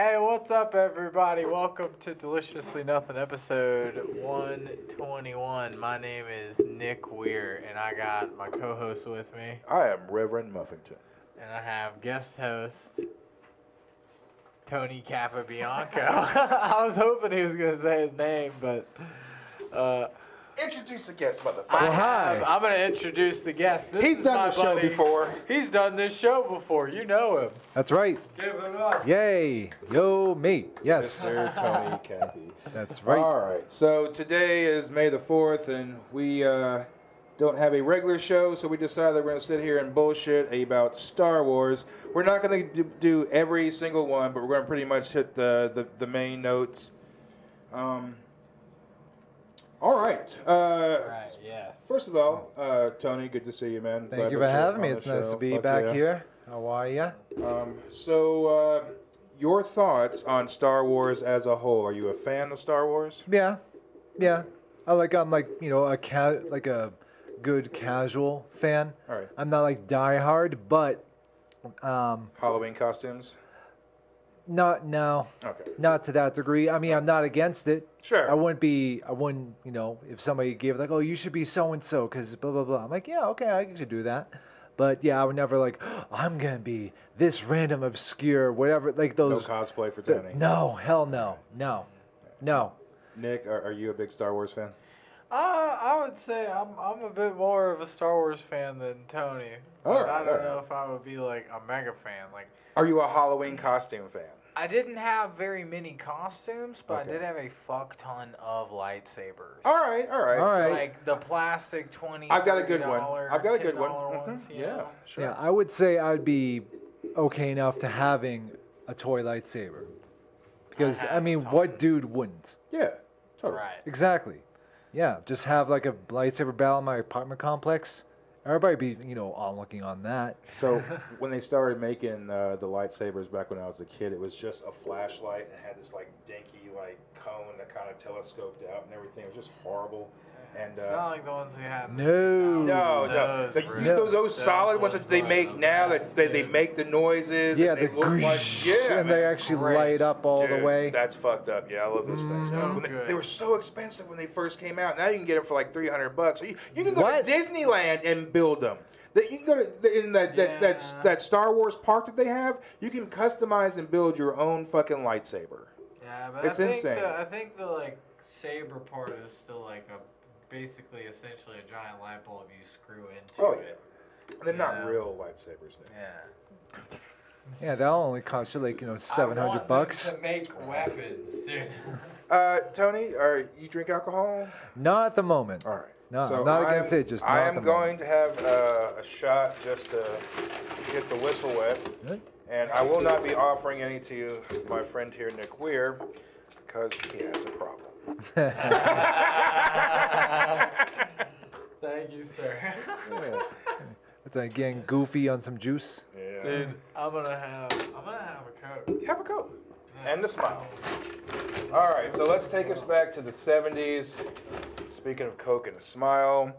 Hey, what's up, everybody? Welcome to Deliciously Nothing, episode 121. My name is Nick Weir, and I got my co-host with me. I am Reverend Muffington. And I have guest host Tony Capobianco. I was hoping he was going to say his name, but... Introduce the guest, motherfucker. I'm going to introduce the guest. He's done the show before. He's done this show before. You know him. That's right. Give it up. Yay. Yo, me. Yes. Mr. Tony Cappy. That's right. All right. So today is May the 4th, and we don't have a regular show, so we decided we're going to sit here and bullshit about Star Wars. We're not going to do every single one, but we're going to pretty much hit the main notes. All right. Right, yes. First of all, Tony, good to see you, man. Thank you for having me. It's nice to be back here. How are you? So, your thoughts on Star Wars as a whole? Are you a fan of Star Wars? Yeah. I'm like a good casual fan. All right. I'm not like diehard, but Halloween costumes? not Okay. not to that degree. I mean, I'm not against it. Sure. I wouldn't, if somebody gave like, oh, you should be so and so because blah blah blah. I'm like, yeah, okay, I could do that. But yeah, I would never like, I'm gonna be this random obscure whatever like those. No cosplay for Tony? No, hell no. Nick, are you a big Star Wars fan? I would say I'm a bit more of a Star Wars fan than Tony. All But right, I don't all know if I would be like a mega fan. Like Are you a Halloween costume fan? I didn't have very many costumes, but Okay. I did have a fuck ton of lightsabers. All right. All right. So like the plastic $20. I've got a good one. $30, I've got a good one. $10 ones, you Yeah, know? sure. Yeah, I would say I'd be okay enough to having a toy lightsaber. Because, I I have mean, a ton. what dude wouldn't? Yeah, totally. Right. Exactly. Yeah, just have like a lightsaber battle in my apartment complex. Everybody be, all looking on that. So when they started making the lightsabers back when I was a kid, it was just a flashlight and it had this like dinky like cone that kind of telescoped out and everything. It was just horrible. And It's not like the ones we had. in the No. 2000s. no, they use No. those solid ones that they make now. That they make the noises. Yeah, and they the look like and they man. actually Great. light up all Dude, the way. That's fucked up. Yeah, I love those things. So When good. they were so expensive when they first came out. Now you can get them for like $300. So you can go What? to Disneyland and build them. You can go to in that Star Wars park that they have. You can customize and build your own fucking lightsaber. Yeah, but It's insane. I think the like saber part is still like basically essentially a giant light bulb you screw into Oh, it. They're not Yeah. real lightsabers. Nick. Yeah. Yeah, that'll only cost you like, $700. To make weapons, dude. Tony, you drink alcohol? Not at the moment. All right. No, So I'm not I against am- it, just I not at am the going to have a shot just to get the whistle wet, Good. and I will not be offering any to you, my friend here, Nick Weir, because he has a problem. Thank you, sir. Yeah. It's like getting goofy on some juice. Yeah. Dude, I'm gonna have a Coke. Have a Coke. And a smile. All right, so let's take us back to the 70s. Speaking of Coke and a smile,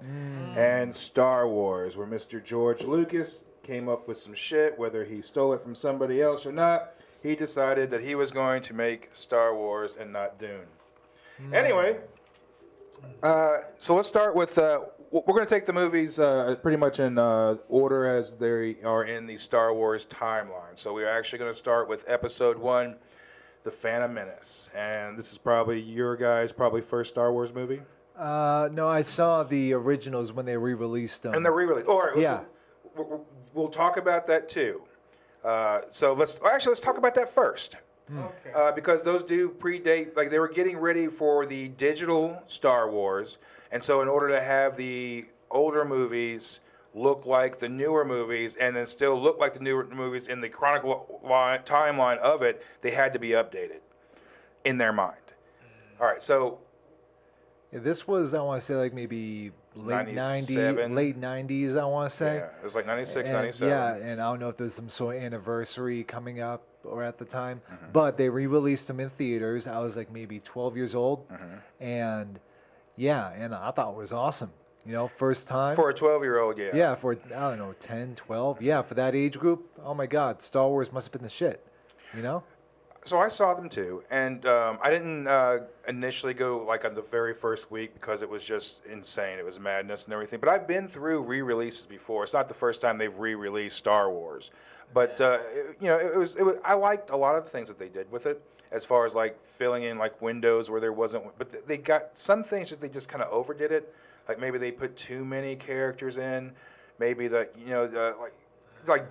and Star Wars, where Mr. George Lucas came up with some shit, whether he stole it from somebody else or not. He decided that he was going to make Star Wars and not Dune. Anyway, so let's start with, we're going to take the movies pretty much in order as they are in the Star Wars timeline. So we're actually going to start with Episode 1, The Phantom Menace. And this is probably your guys' first Star Wars movie? No, I saw the originals when they re-released them. And the re-release. All right, Yeah. we'll talk about that too. So let's talk about that first. Okay. Because those do predate, like they were getting ready for the digital Star Wars, and so in order to have the older movies look like the newer movies and then still look like the newer movies in the chronicle timeline of it, they had to be updated in their mind. All right, so Yeah, this was, I want to say, like maybe late 97. 90s, late 90s, I want to say. yeah, it was like 96, And, 97. yeah, and I don't know if there's some sort of anniversary coming up or at the time, but they re-released them in theaters. I was like maybe 12 years old, and yeah, and I thought it was awesome. First time. For a 12-year-old, yeah. Yeah, for, I don't know, 10, 12. Yeah, for that age group, oh my God, Star Wars must have been the shit, So I saw them too, and I didn't initially go like on the very first week because it was just insane. It was madness and everything. But I've been through re-releases before. It's not the first time they've re-released Star Wars, but you know, it was. I liked a lot of the things that they did with it, as far as like filling in like windows where there wasn't. But they got some things that they just kind of overdid it. Like maybe they put too many characters in. Maybe like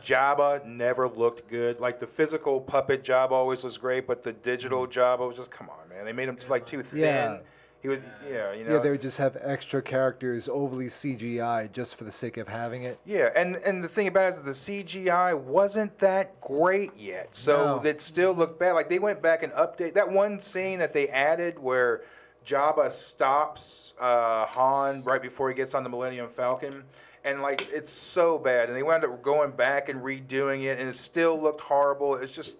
Jabba never looked good. Like the physical puppet Jabba always was great, but the digital Jabba was just, come on, man. They made him too thin. Yeah. He was, you know. Yeah, they would just have extra characters overly CGI just for the sake of having it. Yeah, and the thing about it is that the CGI wasn't that great yet, so No. it still looked bad. Like they went back and update that one scene that they added where Jabba stops Han right before he gets on the Millennium Falcon. And like it's so bad, and they wound up going back and redoing it, and it still looked horrible. It's just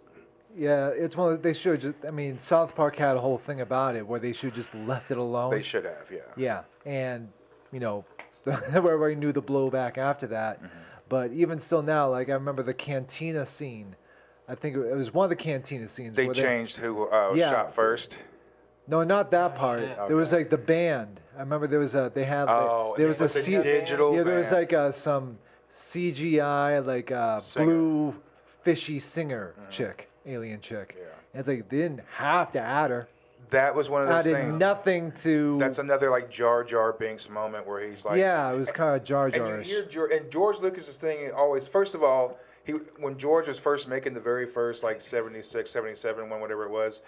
it's one of, they should just. I mean, South Park had a whole thing about it where they should just left it alone. they should have, yeah. Yeah, and you know, everybody knew the blowback after that. Mm-hmm. But even still now, like I remember the cantina scene. I think it was one of the cantina scenes. They where changed who was Yeah. shot first. No, not that part. shit. There was Okay. like the band. I remember there was a. They had. Like, Oh, there was a digital. Yeah, there was band. like some CGI, like Singer. blue fishy singer chick, alien chick. Yeah. And it's like they didn't have to add her. That was one of those Added things. nothing to. That's another like Jar Jar Binks moment where he's like, yeah, it was kind of Jar And you Jarish. hear and George Lucas's thing always. First of all, when George was first making the very first like 76, 77 one, whatever it was,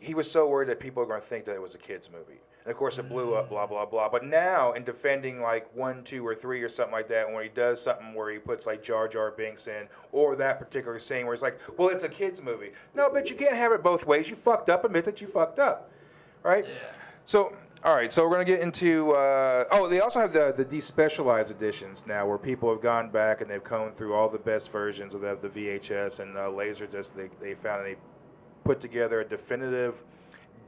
he was so worried that people are going to think that it was a kids movie. And of course, it blew up, blah blah blah. But now, in defending like 1, 2, or 3 or something like that, when he does something where he puts like Jar Jar Binks in, or that particular scene where he's like, "Well, it's a kids movie." No, but you can't have it both ways. You fucked up. Admit that you fucked up, right? Yeah. So, all right. So we're gonna get into. They also have the despecialized editions now, where people have gone back and they've combed through all the best versions of the VHS and Laserdisc they found, and they put together a definitive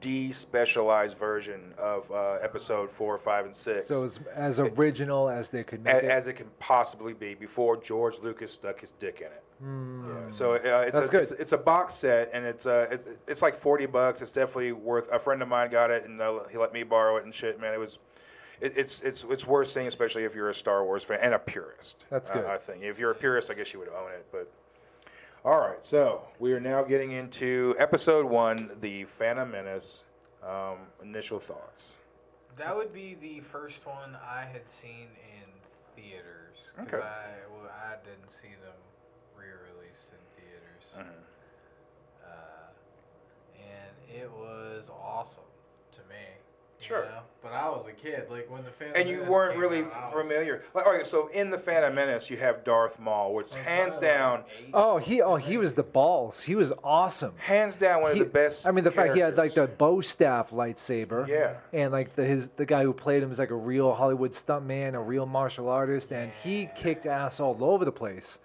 despecialized version of episode 4, 5, and 6. So as original as they could make it. As it can possibly be before George Lucas stuck his dick in it. Yeah, so That's good. It's a box set, and it's like $40. It's definitely worth. A friend of mine got it, and he let me borrow it and shit. Man, it's worth seeing, especially if you're a Star Wars fan and a purist. That's good. I think if you're a purist, I guess you would own it. But all right, so we are now getting into episode 1, The Phantom Menace. Initial thoughts. That would be the first one I had seen in theaters. Because Okay. I didn't see them re-released in theaters. And it was awesome to me. Sure. You know? But I was a kid. Like when the Phantom And you Menace weren't came really out, I was familiar. Like, all right, so in The Phantom Menace, you have Darth Maul, which hands probably down, like 8. He was the balls. He was awesome. hands down one of the best. I mean, the fact he had like the characters. bow staff lightsaber. Yeah. And like the guy who played him is like a real Hollywood stuntman, a real martial artist, and he kicked ass all over the place.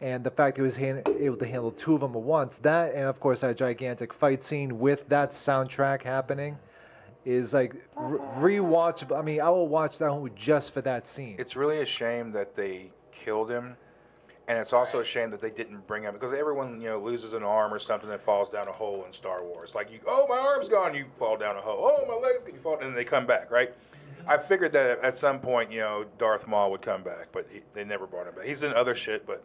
And the fact he was able to handle 2 of them at once, that, and of course that gigantic fight scene with that soundtrack happening, is like rewatchable. I mean, I will watch that one just for that scene. It's really a shame that they killed him, and it's also a shame that they didn't bring him, because everyone loses an arm or something that falls down a hole in Star Wars. Like oh, my arm's gone, you fall down a hole. Oh, my leg's gone, you fall, and then they come back, right? I figured that at some point, Darth Maul would come back, but they never brought him back. He's in other shit, but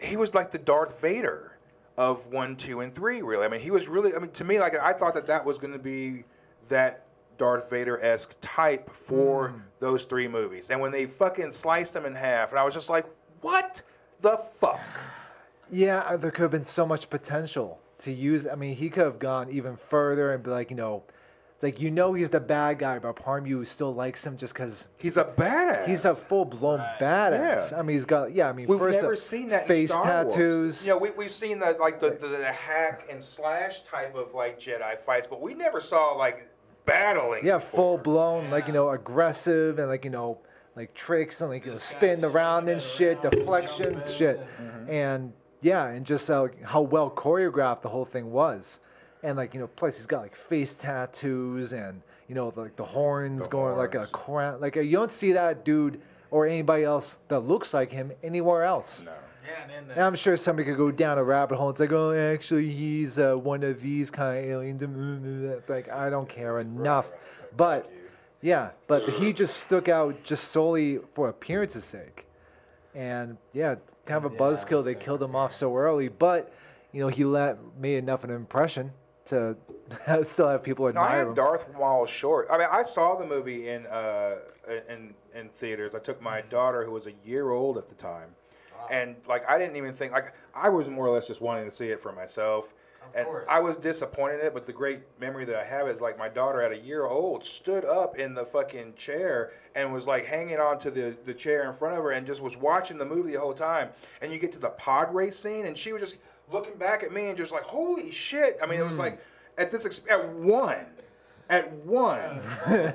he was like the Darth Vader of 1, 2, and 3, really. I mean, he was really. I mean, to me, like I thought that was going to be that Darth Vader-esque type for those 3 movies. And when they fucking sliced him in half, and I was just like, what the fuck? Yeah, there could have been so much potential to use. I mean, he could have gone even further and be like, it's like he's the bad guy, but part of you still likes him just because He's a badass. he's a full-blown Yeah. badass. I mean, he's got We've first never seen that face in Star tattoos. Wars. We've seen the hack and slash type of like Jedi fights, but we never saw like battling. Yeah, before. full-blown, aggressive and like tricks and spin around and shit, deflections, shit. And yeah, and just how well choreographed the whole thing was. And plus he's got face tattoos and the horns going like a horns. crown. Like you don't see that dude or anybody else that looks like him anywhere else. No. Yeah, and And I'm sure somebody could go down a rabbit hole and say, "Oh, actually, he's one of these kind of aliens." Like, I don't care enough. Right. But Thank you. yeah, but he just stuck out just solely for appearance's sake. And yeah, kind of a Yeah, buzzkill. They so killed him off so early, but he made enough of an impression to still have people No, I admire had him. Darth Maul short. I mean, I saw the movie in theaters. I took my daughter, who was a year old at the time, and like I didn't even think like I was more or less just wanting to see it for myself. And course. I was disappointed in it, but the great memory that I have is like my daughter at a year old stood up in the fucking chair and was like hanging on to the chair in front of her and just was watching the movie the whole time. And you get to the pod race scene and she was just looking back at me and just like, holy shit. I mean, it was like at one,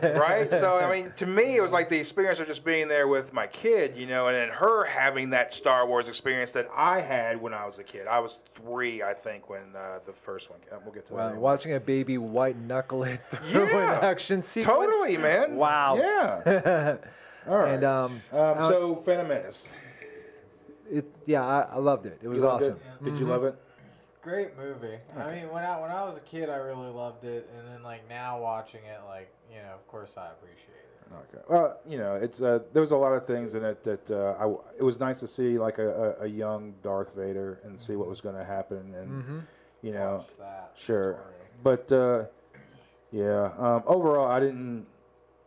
right? So, I mean, to me, it was like the experience of just being there with my kid, and then her having that Star Wars experience that I had when I was a kid. I was 3, I think, when the first one came. We'll get to that. Wow, anyway. watching a baby white knuckle it through Yeah, an action sequence. Totally, man. Wow. Yeah. All right. And so, Phantom Menace. I loved it. It was You loved awesome. it? Did you love it? Great movie. I mean, when I was a kid, I really loved it, and then like now watching it, like of course I appreciate it. Okay. Well, it's there was a lot of things in it that it was nice to see like a young Darth Vader and see what was going to happen, and Watch that sure. story. But overall, I didn't.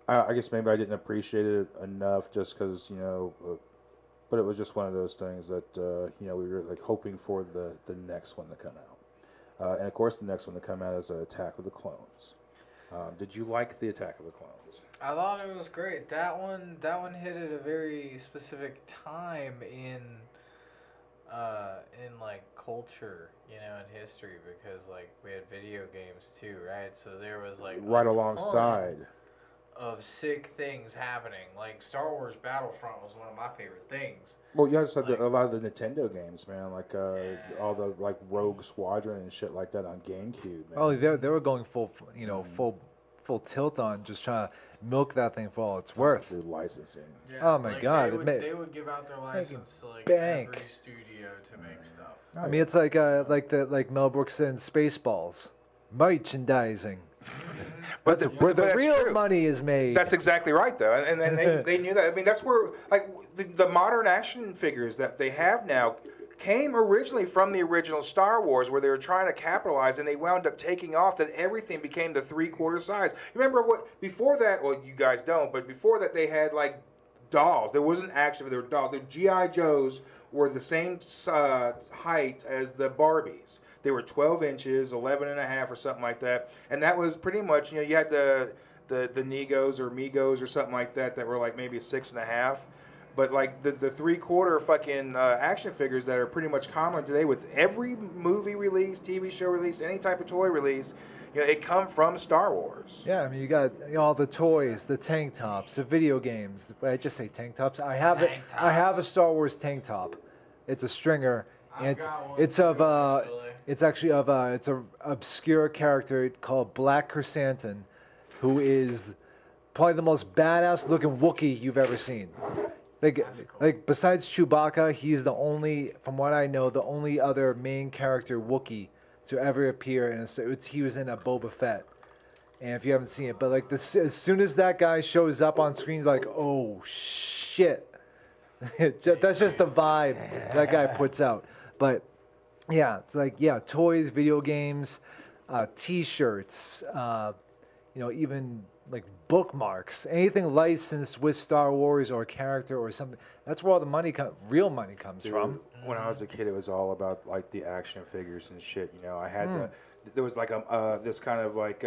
I guess maybe I didn't appreciate it enough just because but it was just one of those things that we were like hoping for the next one to come out, and of course the next one to come out is Attack of the Clones. Did you like the Attack of the Clones? I thought it was great. That one hit at a very specific time in like culture, in history, because like we had video games too, right? So there was like Right alongside. Of sick things happening. Like Star Wars Battlefront was one of my favorite things. Well, you guys had a lot of the Nintendo games, man, like all the like Rogue Squadron and shit like that on GameCube. Man. Oh, they were going full tilt on just trying to milk that thing for all it's worth. Through licensing. Yeah, Oh my God, They would give out their license to like bank. every studio to make stuff. I mean, it's like Mel Brooks said in Spaceballs, merchandising. But Where the that's real true. money is made. That's exactly right, though, and they knew that. I mean, that's where like the modern action figures that they have now came originally from the original Star Wars, where they were trying to capitalize, and they wound up taking off. That everything became the 3/4 size. You remember what before that? Well, you guys don't, but before that, they had like dolls. There wasn't action, but there were dolls. The GI Joes were the same height as the Barbies. They were 12 inches, 11 and a half or something like that. And that was pretty much, you had the Negos or Migos or something like that were like maybe 6.5. But like the 3/4 fucking action figures that are pretty much common today with every movie release, TV show release, any type of toy release, it come from Star Wars. Yeah, I mean, you got all the toys, the tank tops, the video games. I just say tank tops. I have a Star Wars tank top. It's a stringer. And it's actually of it's a obscure character called Black Chrysanthemum, who is probably the most badass looking Wookiee you've ever seen. Like besides Chewbacca, he's the only, from what I know, the only other main character Wookiee to ever appear in he was in a Boba Fett. And if you haven't seen it, but like as soon as that guy shows up on screen, like, oh shit. That's just the vibe that guy puts out. But yeah, it's like, toys, video games, T-shirts, even like bookmarks, anything licensed with Star Wars or character or something. That's where all the real money comes from. When I was a kid, it was all about like the action figures and shit. I had there was like this kind of like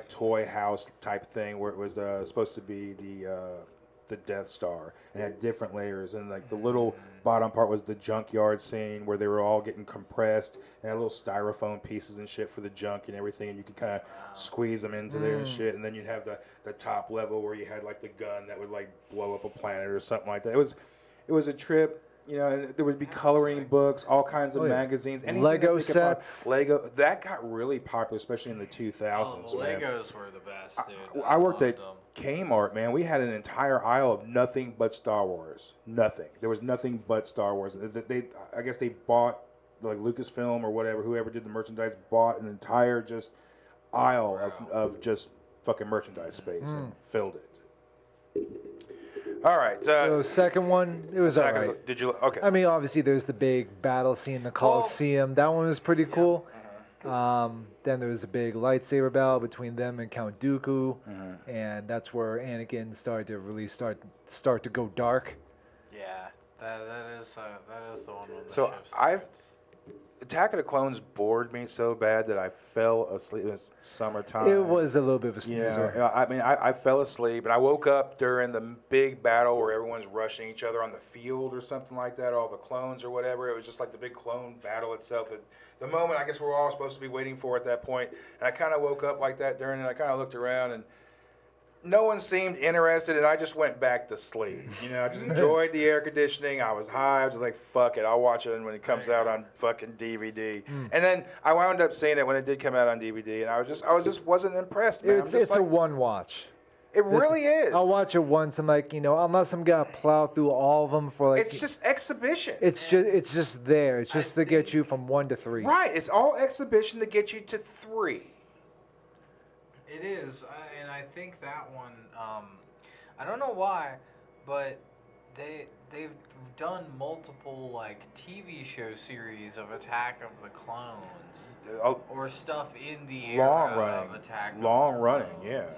toy house type thing where it was supposed to be the Death Star and had different layers, and like the little bottom part was the junkyard scene where they were all getting compressed and had little styrofoam pieces and shit for the junk and everything, and you could kind of squeeze them into there and shit. And then you'd have the top level where you had like the gun that would like blow up a planet or something like that. It was a trip. You know, and there would be coloring books, all kinds of magazines, anything Lego that they could sets. Lego that got really popular, especially in the 2000s. Oh, man. Legos were the best, dude. I worked at loved Kmart, man. We had an entire aisle of nothing but Star Wars. Nothing. There was nothing but Star Wars. I guess they bought like Lucasfilm or whatever. Whoever did the merchandise bought an entire just aisle of just fucking merchandise space and filled it. All right. So second one, it was all right. Did you? Okay. I mean, obviously, there's the big battle scene, the Coliseum. That one was pretty cool. Then there was a big lightsaber battle between them and Count Dooku, and that's where Anakin started to really start to go dark. Yeah, that is the one. So Attack of the Clones bored me so bad that I fell asleep. It was summertime. It was a little bit of a snoozer. Yeah, I mean, I fell asleep, and I woke up during the big battle where everyone's rushing each other on the field or something like that, all the clones or whatever. It was just like the big clone battle itself. The moment I guess we're all supposed to be waiting for at that point, and I kind of woke up like that during it. I kind of looked around, and no one seemed interested, and I just went back to sleep. You know, I just enjoyed the air conditioning. I was high. I was just like, fuck it. I'll watch it when it comes out on fucking DVD. And then I wound up seeing it when it did come out on DVD, and I just wasn't impressed, man. It's a one watch. It really is. I'll watch it once. I'm like, unless I'm gonna plow through all of them for like. It's just exhibition. It's just there. It's just to get you from 1 to 3. Right. It's all exhibition to get you to 3. It is, and I think that one. I don't know why, but they've done multiple like TV show series of Attack of the Clones or stuff in the era of Attack. Long running, yeah.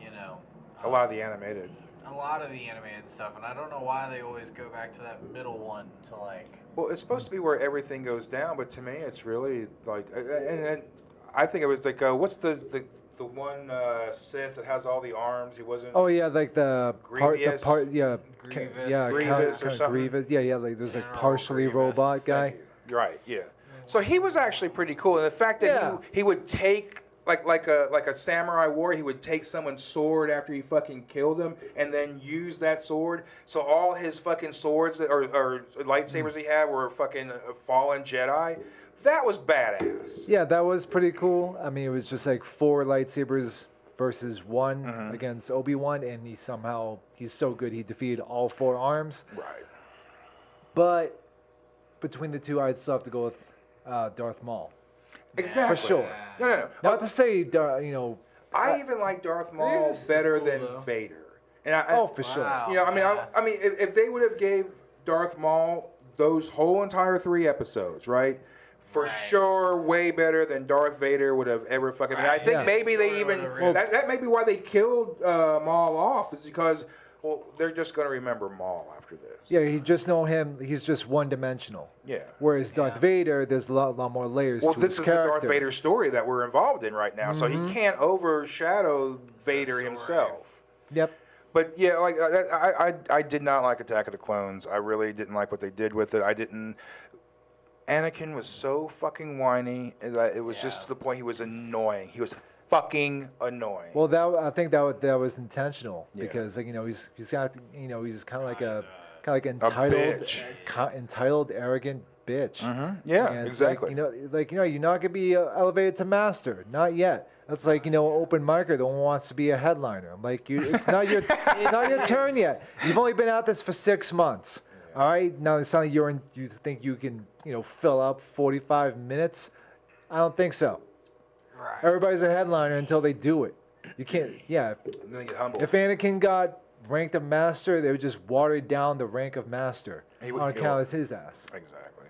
You know, a lot of the animated. A lot of the animated stuff, and I don't know why they always go back to that middle one to like. Well, it's supposed to be where everything goes down, but to me, it's really like, and I think it was like, what's the one Sith that has all the arms? He wasn't. Oh yeah, like the Grievous? part, Grievous. Grievous or something. Grievous, yeah, like there's like General partially Grievous. robot guy. Right, yeah. So he was actually pretty cool, and the fact that he would take like a samurai war, he would take someone's sword after he fucking killed him, and then use that sword. So all his fucking swords or lightsabers he had were fucking fallen Jedi. That was badass. Yeah, that was pretty cool. I mean, it was just like 4 lightsabers versus 1 against Obi-Wan, and he's so good he defeated all 4 arms. Right. But between the two, I'd still have to go with Darth Maul. Exactly. For sure. No. Not to say, I even like Darth Maul better than Vader. And for sure. Wow. You know, I mean, if they would have gave Darth Maul those whole entire 3 episodes, right? For sure, way better than Darth Vader would have ever fucking. And I think maybe they even that may be why they killed Maul off, is because they're just going to remember Maul after this. Yeah, you just know him. He's just one-dimensional. Yeah. Whereas Darth Vader, there's a lot more layers to his character. Well, this is the Darth Vader story that we're involved in right now, so he can't overshadow Vader himself. Yep. But yeah, like I did not like Attack of the Clones. I really didn't like what they did with it. Anakin was so fucking whiny that it was just to the point he was annoying. He was fucking annoying. Well, I think that was intentional because he's got he's kind of like entitled, arrogant bitch. Yeah, and exactly. You're not gonna be elevated to master, not yet. That's like open micer. The one wants to be a headliner. I'm like, it's not your turn yet. You've only been at this for 6 months. All right, now it's not like you think you can fill up 45 minutes. I don't think so. Right. Everybody's a headliner until they do it. You can't. Yeah. If Anakin got ranked a master, they would just water down the rank of master on account of his ass. Exactly.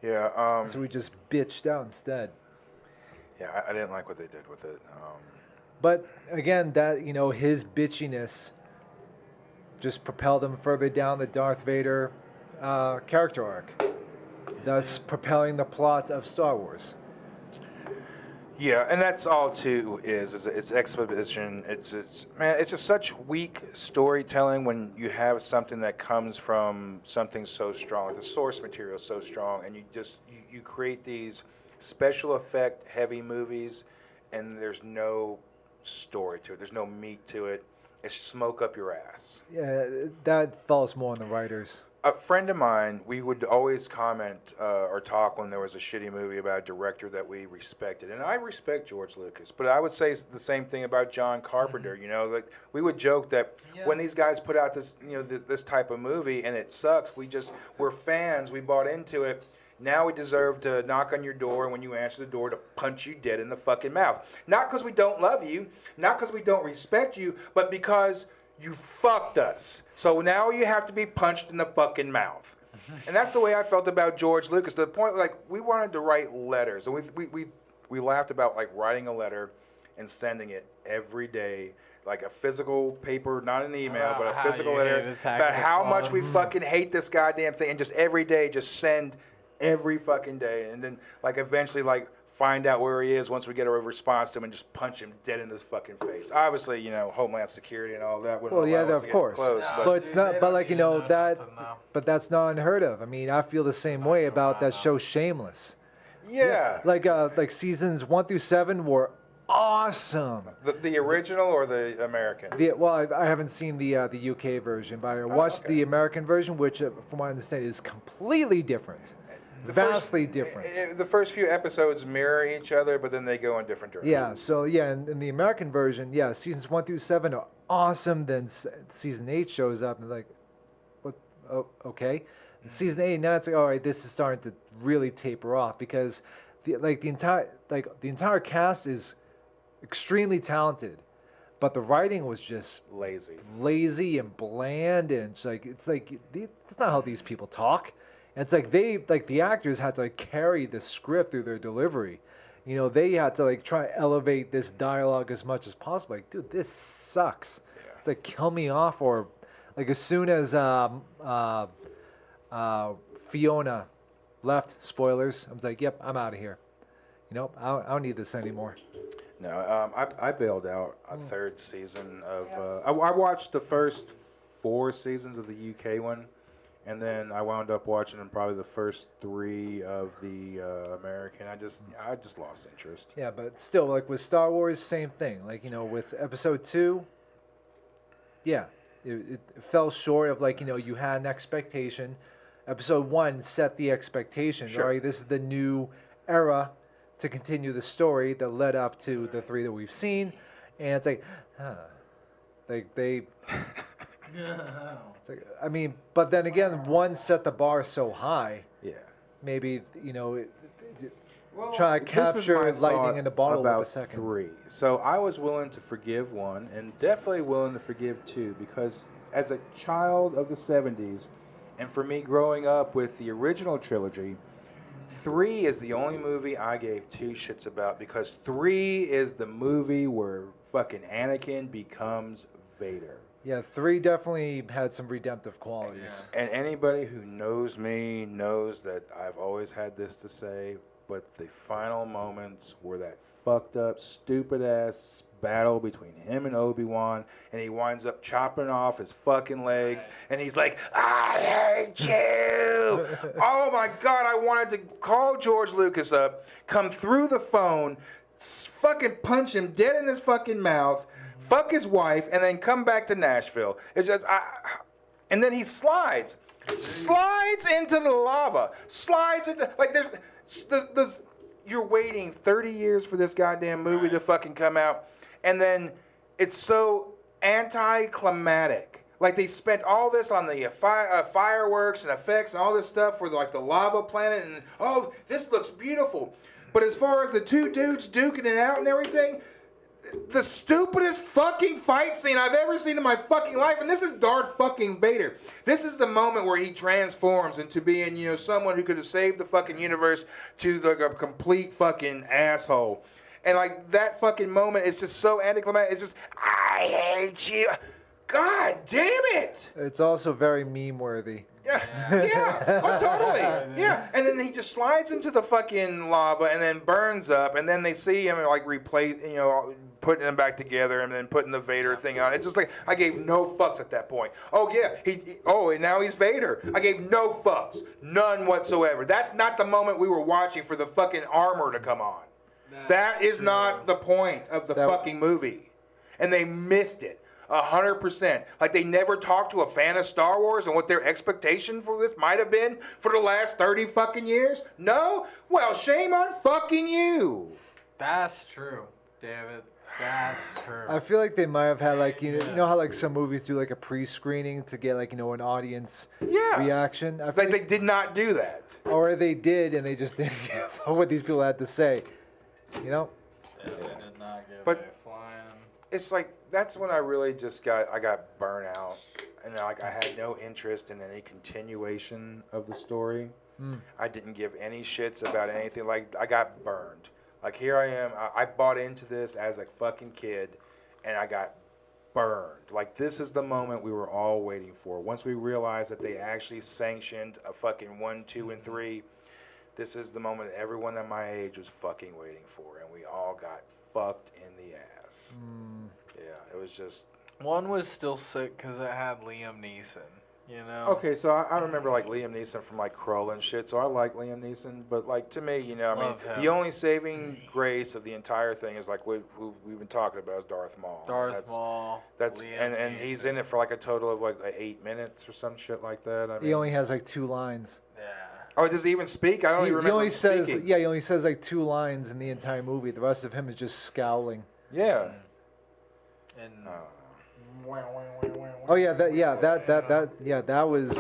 Yeah. So we just bitched out instead. Yeah, I didn't like what they did with it. But again, that his bitchiness just propelled him further down the Darth Vader character arc, thus propelling the plot of Star Wars. Yeah, and that's all too is it's exposition. It's just such weak storytelling when you have something that comes from something so strong. The source material is so strong, and you create these special effect heavy movies, and there's no story to it. There's no meat to it. It's smoke up your ass. Yeah, that falls more on the writers. a friend of mine, we would always comment or talk when there was a shitty movie about a director that we respected. And I respect George Lucas, but I would say the same thing about John Carpenter. You know, like we would joke that when these guys put out this, you know, this type of movie and it sucks, we're fans, we bought into it. Now we deserve to knock on your door, and when you answer the door, to punch you dead in the fucking mouth. Not because we don't love you, not because we don't respect you, but because you fucked us. So now you have to be punched in the fucking mouth. And that's the way I felt about George Lucas. To the point, like, we wanted to write letters. And we laughed about, like, writing a letter and sending it every day. Like a physical paper, not an email, but a physical letter. About how much we fucking hate this goddamn thing. And just every day, just send every fucking day. And then, like, eventually, like, find out where he is once we get a response to him and just punch him dead in his fucking face. Obviously, you know, Homeland Security and all that wouldn't allow us to of get course. close. But it's not. But like, you know, but that's not unheard of. I mean, I feel the same way about that show, Shameless. Yeah. Like seasons 1 through 7 were awesome. The original or the American? I haven't seen the UK version, but I watched the American version, which, from what I understand, is completely different. Vastly different. The first few episodes mirror each other, but then they go in different directions. Yeah, so in the American version, seasons 1 through 7 are awesome. Then season 8 shows up, and like, what? Oh, okay. And season 8, now it's like, all right, this is starting to really taper off because the entire cast is extremely talented, but the writing was just lazy and bland, and it's like that's not how these people talk. And it's like the actors had to like carry the script through their delivery. You know, they had to like try to elevate this dialogue as much as possible. Like, dude, this sucks. Yeah. It's like, kill me off. Or like, as soon as Fiona left, spoilers, I was like, yep, I'm out of here. You know, I don't need this anymore. No, I bailed out a third season of. I watched the first 4 seasons of the UK one. And then I wound up watching probably the first 3 of the American. I just lost interest. Yeah, but still, like with Star Wars, same thing. Like, you know, with Episode 2, it fell short of, like, you know, you had an expectation. Episode 1 set the expectation. Sure. All right, this is the new era to continue the story that led up to the 3 that we've seen. And it's like, they I mean, but then again, 1 set the bar so high. Yeah. Maybe, you know, try to capture lightning in a bottle with the second. 3. So I was willing to forgive 1 and definitely willing to forgive 2 because as a child of the 70s, and for me growing up with the original trilogy, 3 is the only movie I gave 2 shits about because 3 is the movie where fucking Anakin becomes Vader. Yeah, 3 definitely had some redemptive qualities. And anybody who knows me knows that I've always had this to say, but the final moments were that fucked up, stupid ass battle between him and Obi-Wan, and he winds up chopping off his fucking legs, and he's like, I hate you! Oh my God, I wanted to call George Lucas up, come through the phone, fucking punch him dead in his fucking mouth, fuck his wife, and then come back to Nashville. It's just, and then he slides into the lava, slides into, like, there's you're waiting 30 years for this goddamn movie to fucking come out, and then it's so anticlimactic. Like, they spent all this on the fireworks and effects and all this stuff for, like, the lava planet, and, oh, this looks beautiful. But as far as the 2 dudes duking it out and everything, the stupidest fucking fight scene I've ever seen in my fucking life, and this is Darth fucking Vader. This is the moment where he transforms into being, you know, someone who could have saved the fucking universe to like a complete fucking asshole. And like that fucking moment is just so anticlimactic. It's just, I hate you. God damn it. It's also very meme worthy. Yeah, oh, totally. Yeah, and then he just slides into the fucking lava and then burns up, and then they see him like replace, you know, putting them back together and then putting the Vader thing on. It's just like I gave no fucks at that point. Oh yeah, and now he's Vader. I gave no fucks, none whatsoever. That's not the moment we were watching for the fucking armor to come on. That is not the point of the fucking movie, and they missed it. 100%. Like they never talked to a fan of Star Wars and what their expectation for this might have been for the last 30 fucking years? No? Well, shame on fucking you. That's true, David. That's true. I feel like they might have had like you know how like some movies do like a pre-screening to get like an audience reaction. I feel Like they did not do that. or they did and they just didn't give what these people had to say. You know. Yeah, they did not give But- a flying. It's like that's when I really just got burnt out, and like I had no interest in any continuation of the story. I didn't give any shits about anything. Like I got burned. Like here I am. I bought into this as a fucking kid, and I got burned. Like this is the moment we were all waiting for. Once we realized that they actually sanctioned a fucking 1, 2, and 3, this is the moment everyone at my age was fucking waiting for, and we all got fucked in the ass. Yeah, it was just. One was still sick because it had Liam Neeson. You know. Okay, so I remember like Liam Neeson from like Krull and shit, so I like Liam Neeson, but like to me, I mean, Love him. the only saving grace of the entire thing is like who we've been talking about is Darth Maul. Maul. That's Liam and he's Neeson. in it for like a total of like 8 minutes or some shit like that. I mean, He only has like 2 lines. Yeah. oh, does he even speak? I don't He even remember only him says speaking. he only says like 2 lines in the entire movie. The rest of him is just scowling. Yeah. And. Oh yeah, that was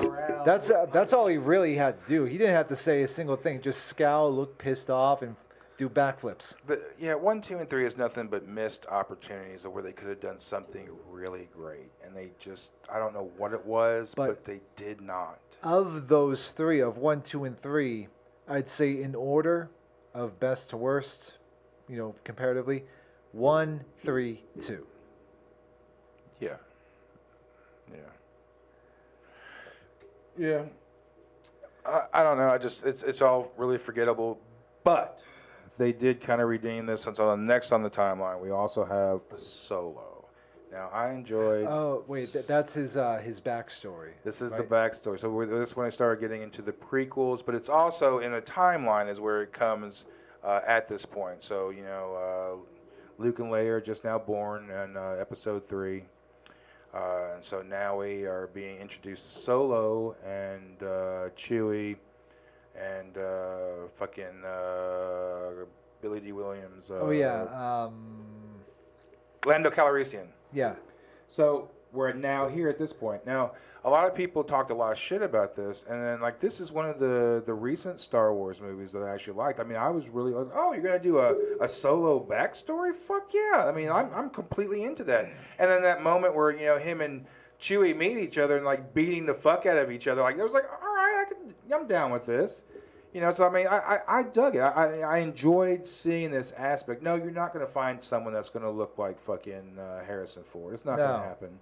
that's all he really had to do. He didn't have to say a single thing. Just scowl, look pissed off, and do backflips. But yeah, 1, 2, and 3 is nothing but missed opportunities of where they could have done something really great, and they just I don't know what it was, but they did not. Of those 3, of 1, 2, and 3, I'd say in order of best to worst, comparatively, 1, 3, 2. Yeah. Yeah. I don't know. It's all really forgettable, but they did kind of redeem this. And so next on the timeline, we also have Solo. Now I enjoyed. Oh wait, that's his backstory. This is right? the backstory. So this is when I started getting into the prequels, but it's also in the timeline is where it comes at this point. So Luke and Leia are just now born in Episode 3. And so now we are being introduced to Solo and Chewie and fucking Billy D. Williams. Lando Calrissian. Yeah. So we're now here at this point. Now, a lot of people talked a lot of shit about this, and then like this is one of the recent Star Wars movies that I actually liked. I mean, I was oh, you're gonna do a Solo backstory? Fuck yeah! I mean, I'm completely into that. And then that moment where him and Chewie meet each other and like beating the fuck out of each other, like it was like, all right, I'm down with this. So I mean, I dug it. I enjoyed seeing this aspect. No, you're not gonna find someone that's gonna look like fucking Harrison Ford. It's not gonna happen.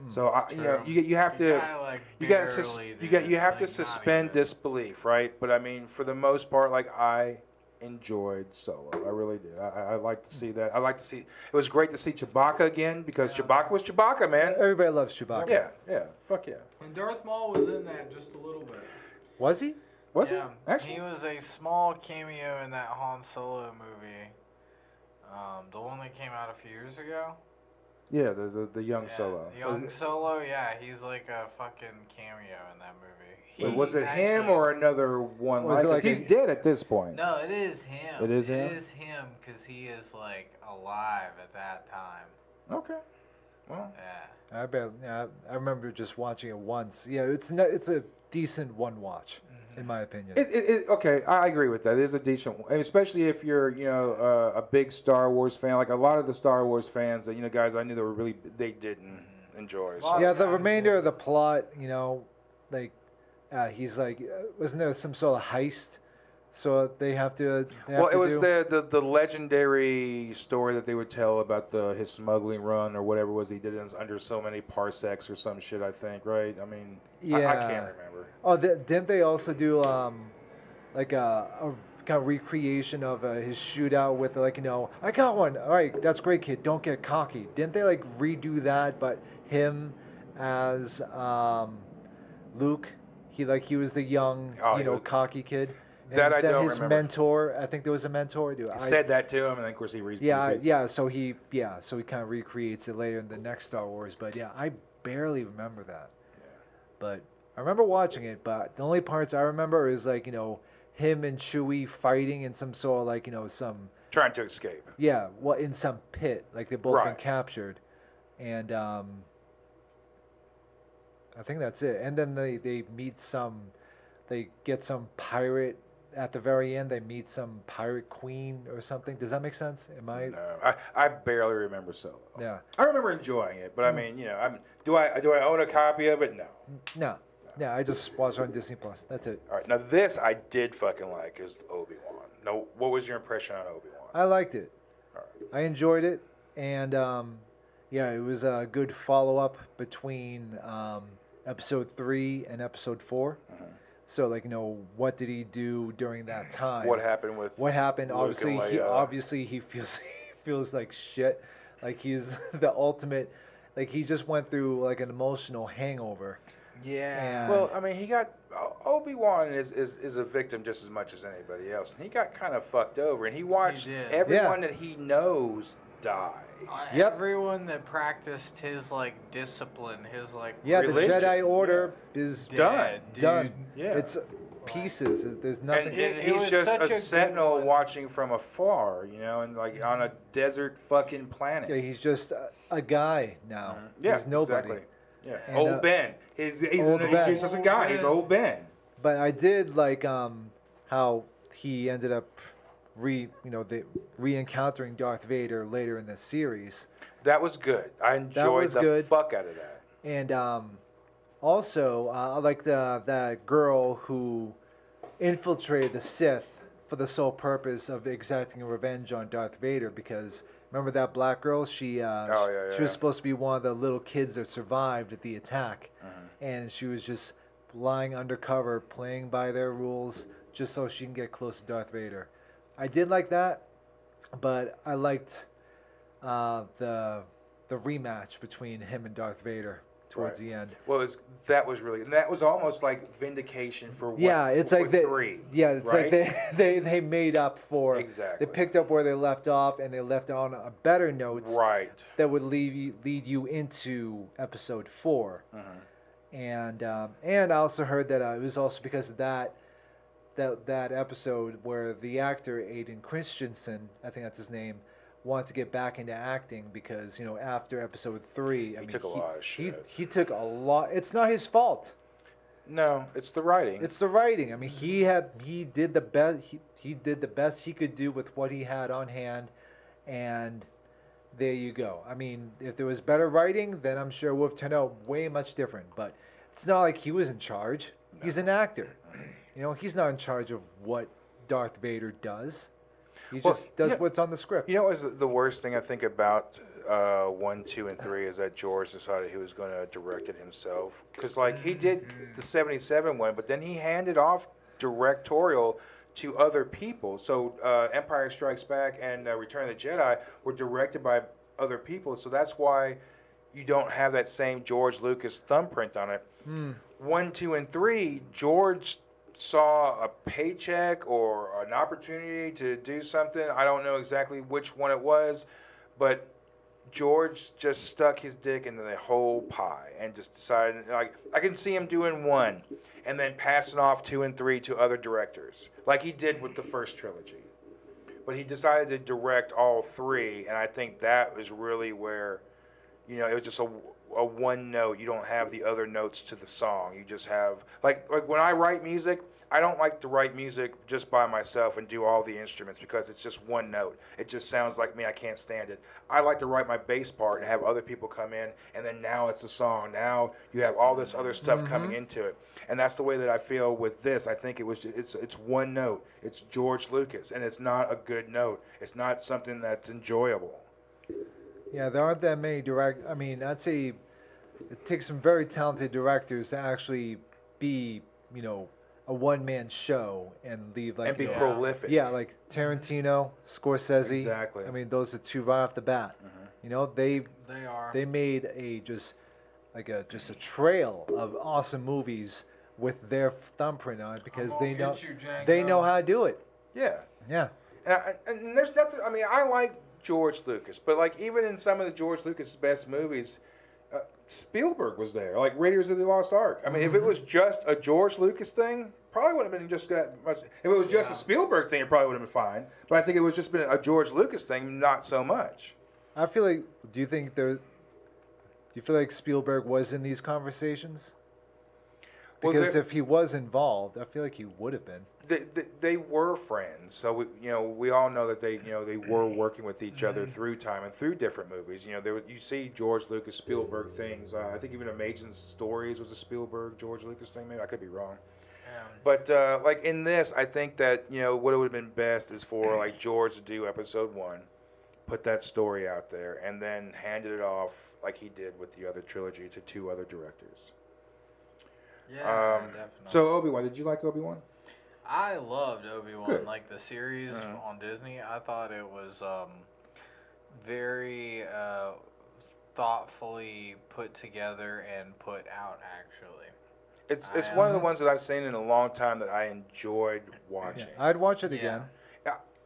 So you have to you have to suspend disbelief, right? But I mean, for the most part, like I enjoyed Solo. I really did. I like to see that. I like to see. It was great to see Chewbacca again because Chewbacca was Chewbacca, man. Everybody loves Chewbacca. Yeah, fuck yeah. And Darth Maul was in that just a little bit. Was he? Was he? Yeah, Actually, he was a small cameo in that Han Solo movie. The one that came out a few years ago. yeah, the young Solo. Young Solo, yeah, he's like a fucking cameo in that movie. Wait, was it him or another one? Was it Like, 'cause like he's dead at this point. No, it is him. It is him? It is him because he is like alive at that time. Okay. Well, Yeah. I remember just watching it once. Yeah, it's a decent one watch, in my opinion. Okay, I agree with that. It is a decent one, especially if you're, a big Star Wars fan. Like a lot of the Star Wars fans that, guys I knew that were really, they didn't enjoy. So. Yeah, the remainder of the plot, he's like, wasn't there some sort of heist? So they have to. It was the legendary story that they would tell about his smuggling run or whatever it was he did under so many parsecs or some shit. I think, right? I mean, yeah. I can't remember. Oh, didn't they also do like a kind of recreation of his shootout with I got one. All right, that's great, kid. Don't get cocky. Didn't they like redo that? But him as Luke, he was the young, cocky kid. That I don't his remember. mentor, I think there was a mentor. He said that to him, and then of course he repeats Yeah. So he kind of recreates it later in the next Star Wars. But yeah, I barely remember that. Yeah. But I remember watching it. But the only parts I remember is like him and Chewie fighting in some sort of like some Trying to escape. yeah, well in some pit like they've both been Right. captured, and I think that's it. And then they get some pirate. At the very end, they meet some pirate queen or something. Does that make sense? Am I? No, I barely remember Solo. Yeah. I remember enjoying it, but I mean, do I own a copy of it? No. No. Yeah, I just watched it on Disney Plus. That's it. All right, now this I did fucking like is Obi-Wan. Now, what was your impression on Obi-Wan? I liked it. All right. I enjoyed it, and yeah, it was a good follow-up between episode 3 and episode 4. Mhm. So, like, what did he do during that time? What happened with What happened? Luke Obviously, and he Leia? feels like shit. Like he's the ultimate. Like he just went through like an emotional hangover. Yeah. Well, I mean, he got Obi-Wan is a victim just as much as anybody else, and he got kind of fucked over, and he watched did. everyone that he knows die. Yep. Everyone that practiced his like discipline, his like Yeah, Religion, the Jedi Order is Done. dude. done. Yeah. It's pieces. There's nothing. And It he's was just such a a good sentinel one. watching from afar, and like on a desert fucking planet. Yeah, he's just a guy now. Yeah, He's nobody. exactly. Yeah, And, old Ben. He's Old Ben. just a guy. He's old Ben. But I did like how he ended up re-encountering Darth Vader later in the series. That was good. I enjoyed was the good. fuck out of that. And also, I like that girl who infiltrated the Sith for the sole purpose of exacting revenge on Darth Vader. Because remember that black girl? She yeah. she was supposed to be one of the little kids that survived at the attack, Mm-hmm. and she was just lying undercover, playing by their rules, just so she can get close to Darth Vader. I did like that, but I liked the rematch between him and Darth Vader towards Right. the end. Well, that was almost like vindication for what, Yeah, it's for like they, 3. yeah, it's right? like they made up for Exactly. They picked up where they left off, and they left on a better note Right. that would lead you into episode 4. Mhm. And I also heard that it was also because of that episode where the actor Aiden Christensen, I think that's his name, wanted to get back into acting because after episode 3, He took a lot of shit. He took a lot. It's not his fault. No, it's the writing. It's the writing. I mean, he did the best. He did the best he could do with what he had on hand, and there you go. I mean, if there was better writing, then I'm sure it would have turned out way much different. But it's not like he was in charge. No. He's an actor. He's not in charge of what Darth Vader does. He Well, just does what's on the script. You know what was the worst thing I think about 1, 2, and 3 is that George decided he was going to direct it himself. Because, like, he did the 77 one, but then he handed off directorial to other people. So Empire Strikes Back and Return of the Jedi were directed by other people. So that's why you don't have that same George Lucas thumbprint on it. 1, 2, and 3, George saw a paycheck or an opportunity to do something. I don't know exactly which one it was, but George just stuck his dick into the whole pie and just decided, like, I can see him doing 1 and then passing off 2 and 3 to other directors, like he did with the first trilogy. But he decided to direct all 3, and I think that was really where, it was just a one note. You don't have the other notes to the song. You just have like when I write music, I don't like to write music just by myself and do all the instruments because it's just one note. It just sounds like me. I can't stand it. I like to write my bass part and have other people come in, and then now it's a song. Now you have all this other stuff coming into it, and that's the way that I feel with this. I think it's one note. It's George Lucas, and it's not a good note. It's not something that's enjoyable. Yeah, there aren't that many I mean, I'd say it takes some very talented directors to actually be, a one-man show and leave like And be you know, prolific. Yeah, like Tarantino, Scorsese. Exactly. I mean, those are two right off the bat. They They are. made just a trail of awesome movies with their thumbprint on it because I'm they gonna know get you, Django. they know how to do it. Yeah. Yeah. And there's nothing. I mean, I like George Lucas, but like even in some of the George Lucas best movies, Spielberg was there. Like Raiders of the Lost Ark. I mean, if it was just a George Lucas thing, probably wouldn't have been just that much. If it was just a Spielberg thing, it probably would have been fine. But I think it was just been a George Lucas thing, not so much. I feel like. Do you feel like Spielberg was in these conversations? Because if he was involved, I feel like he would have been. They were friends, so we all know that they were working with each other through time and through different movies. You see George Lucas Spielberg things. I think even Amazing Stories was a Spielberg George Lucas thing. Maybe I could be wrong. But like in this, I think that what it would have been best is for like George to do episode 1, put that story out there, and then handed it off like he did with the other trilogy to 2 other directors. Yeah, definitely. So Obi-Wan, did you like Obi-Wan? I loved Obi-Wan, Good. like the series on Disney. I thought it was very thoughtfully put together and put out, actually. It's one of the ones that I've seen in a long time that I enjoyed watching. Yeah, I'd watch it again.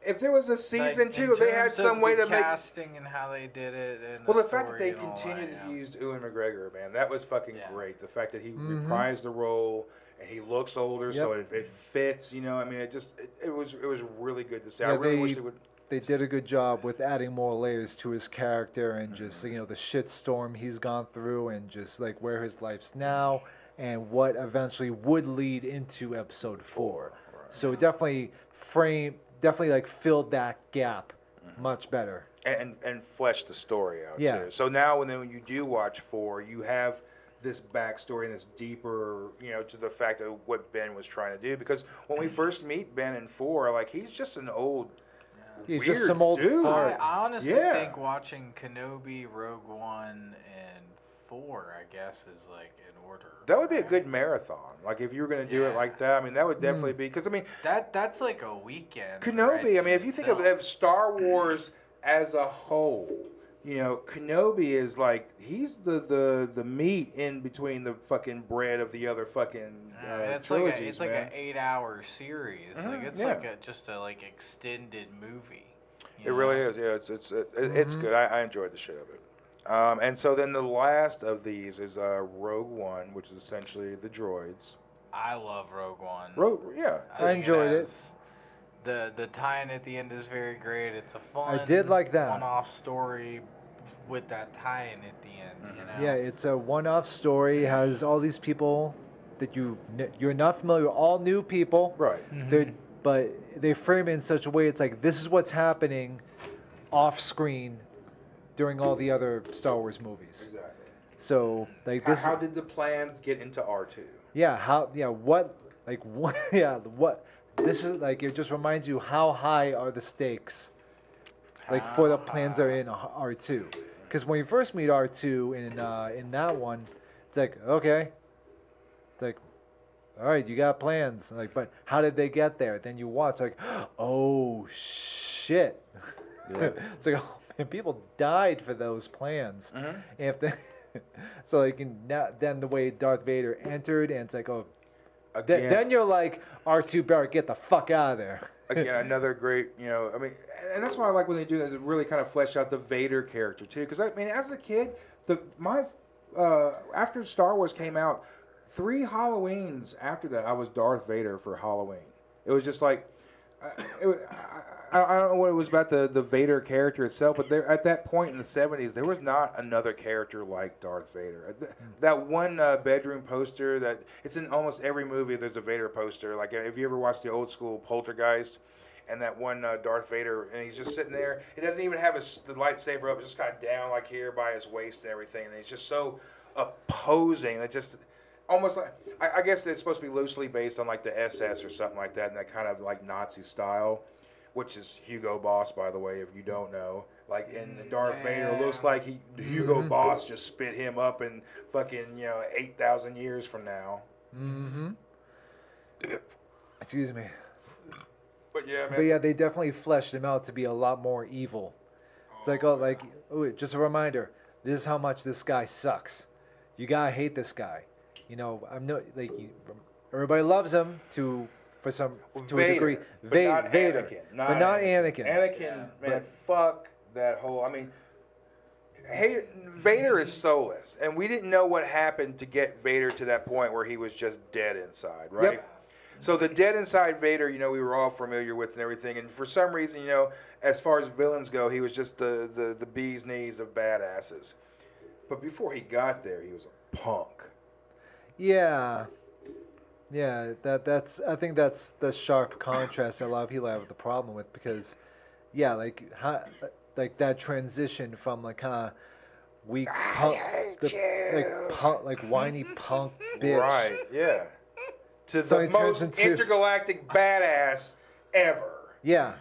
If there was a season Like, 2, if they had some way to make casting and how they did it. And the fact that they story and all continued that, to use Ewan McGregor, man, that was fucking great. The fact that he reprised the role and he looks older, so it fits. I mean, it was really good to see. I really wish they would. They did a good job with adding more layers to his character and just the shitstorm he's gone through and just like where his life's now and what eventually would lead into episode 4. Right. So definitely like filled that gap much better. And flesh the story out too. So now when you do watch 4, you have this backstory and this deeper, to the fact of what Ben was trying to do. Because when we first meet Ben in 4, like he's just an old, he's weird just some old dude. fart. I honestly think watching Kenobi, Rogue One, and 4, I guess, is like in order. That would be a good marathon. Like if you were going to do it like that, I mean, that would definitely be, because I mean, that's like a weekend. Kenobi. I mean, if you think of Star Wars as a whole, Kenobi is like he's the meat in between the fucking bread of the other fucking trilogies. Like an 8-hour series. Like it's like just a extended movie. It really is. Yeah, it's good. I enjoyed the shit of it. And so then the last of these is Rogue One, which is essentially the droids. I love Rogue One. I enjoyed it. The tie-in at the end is very great. It's a fun, I did like that one-off story with that tie-in at the end. Yeah, it's a one-off story. It has all these people that you're not familiar with, all new people. Right. But they frame it in such a way it's like this is what's happening off screen during all the other Star Wars movies. Exactly. So like this. How did the plans get into R2? What this is like. It just reminds you how high are the stakes, like for the plans that are in R2. Because when you first meet R2 in that one, it's like okay, it's like all right, you got plans. Like, but how did they get there? Then you watch like, oh shit. Yeah. It's like and people died for those plans. If they, so like then the way Darth Vader entered, and it's like then you're like R2 Barrett, get the fuck out of there. Again, another great, I mean, and that's why I like when they do that, to really kind of flesh out the Vader character too. Because I mean, as a kid, after Star Wars came out, 3 Halloweens after that, I was Darth Vader for Halloween. It was just like, I don't know what it was about the Vader character itself, but there at that point in the 70s, there was not another character like Darth Vader. That one bedroom poster that it's in almost every movie. There's a Vader poster. Like if you ever watched the old school Poltergeist, and that one Darth Vader, and he's just sitting there. He doesn't even have the lightsaber up; it's just kind of down like here by his waist and everything. And he's just so opposing. It just almost like I guess it's supposed to be loosely based on like the SS or something like that, and that kind of like Nazi style. Which is Hugo Boss, by the way, if you don't know. Like, in Darth Vader, looks like Hugo Boss just spit him up in fucking, 8,000 years from now. Excuse me. But yeah, man. But yeah, they definitely fleshed him out to be a lot more evil. It's like, just a reminder. This is how much this guy sucks. You gotta hate this guy. I'm no like everybody loves him for a degree. But not Vader, Anakin. but not Anakin. Anakin, man, fuck that whole. I mean, Vader is soulless, and we didn't know what happened to get Vader to that point where he was just dead inside, right? Yep. So the dead inside Vader, we were all familiar with and everything, and for some reason, as far as villains go, he was just the bee's knees of badasses. But before he got there, he was a punk. Yeah. Yeah, I think that's the sharp contrast that a lot of people have the problem with, because like that transition from like kind of weak punk, like whiny punk bitch, right? Yeah, to the most intergalactic badass ever. Yeah.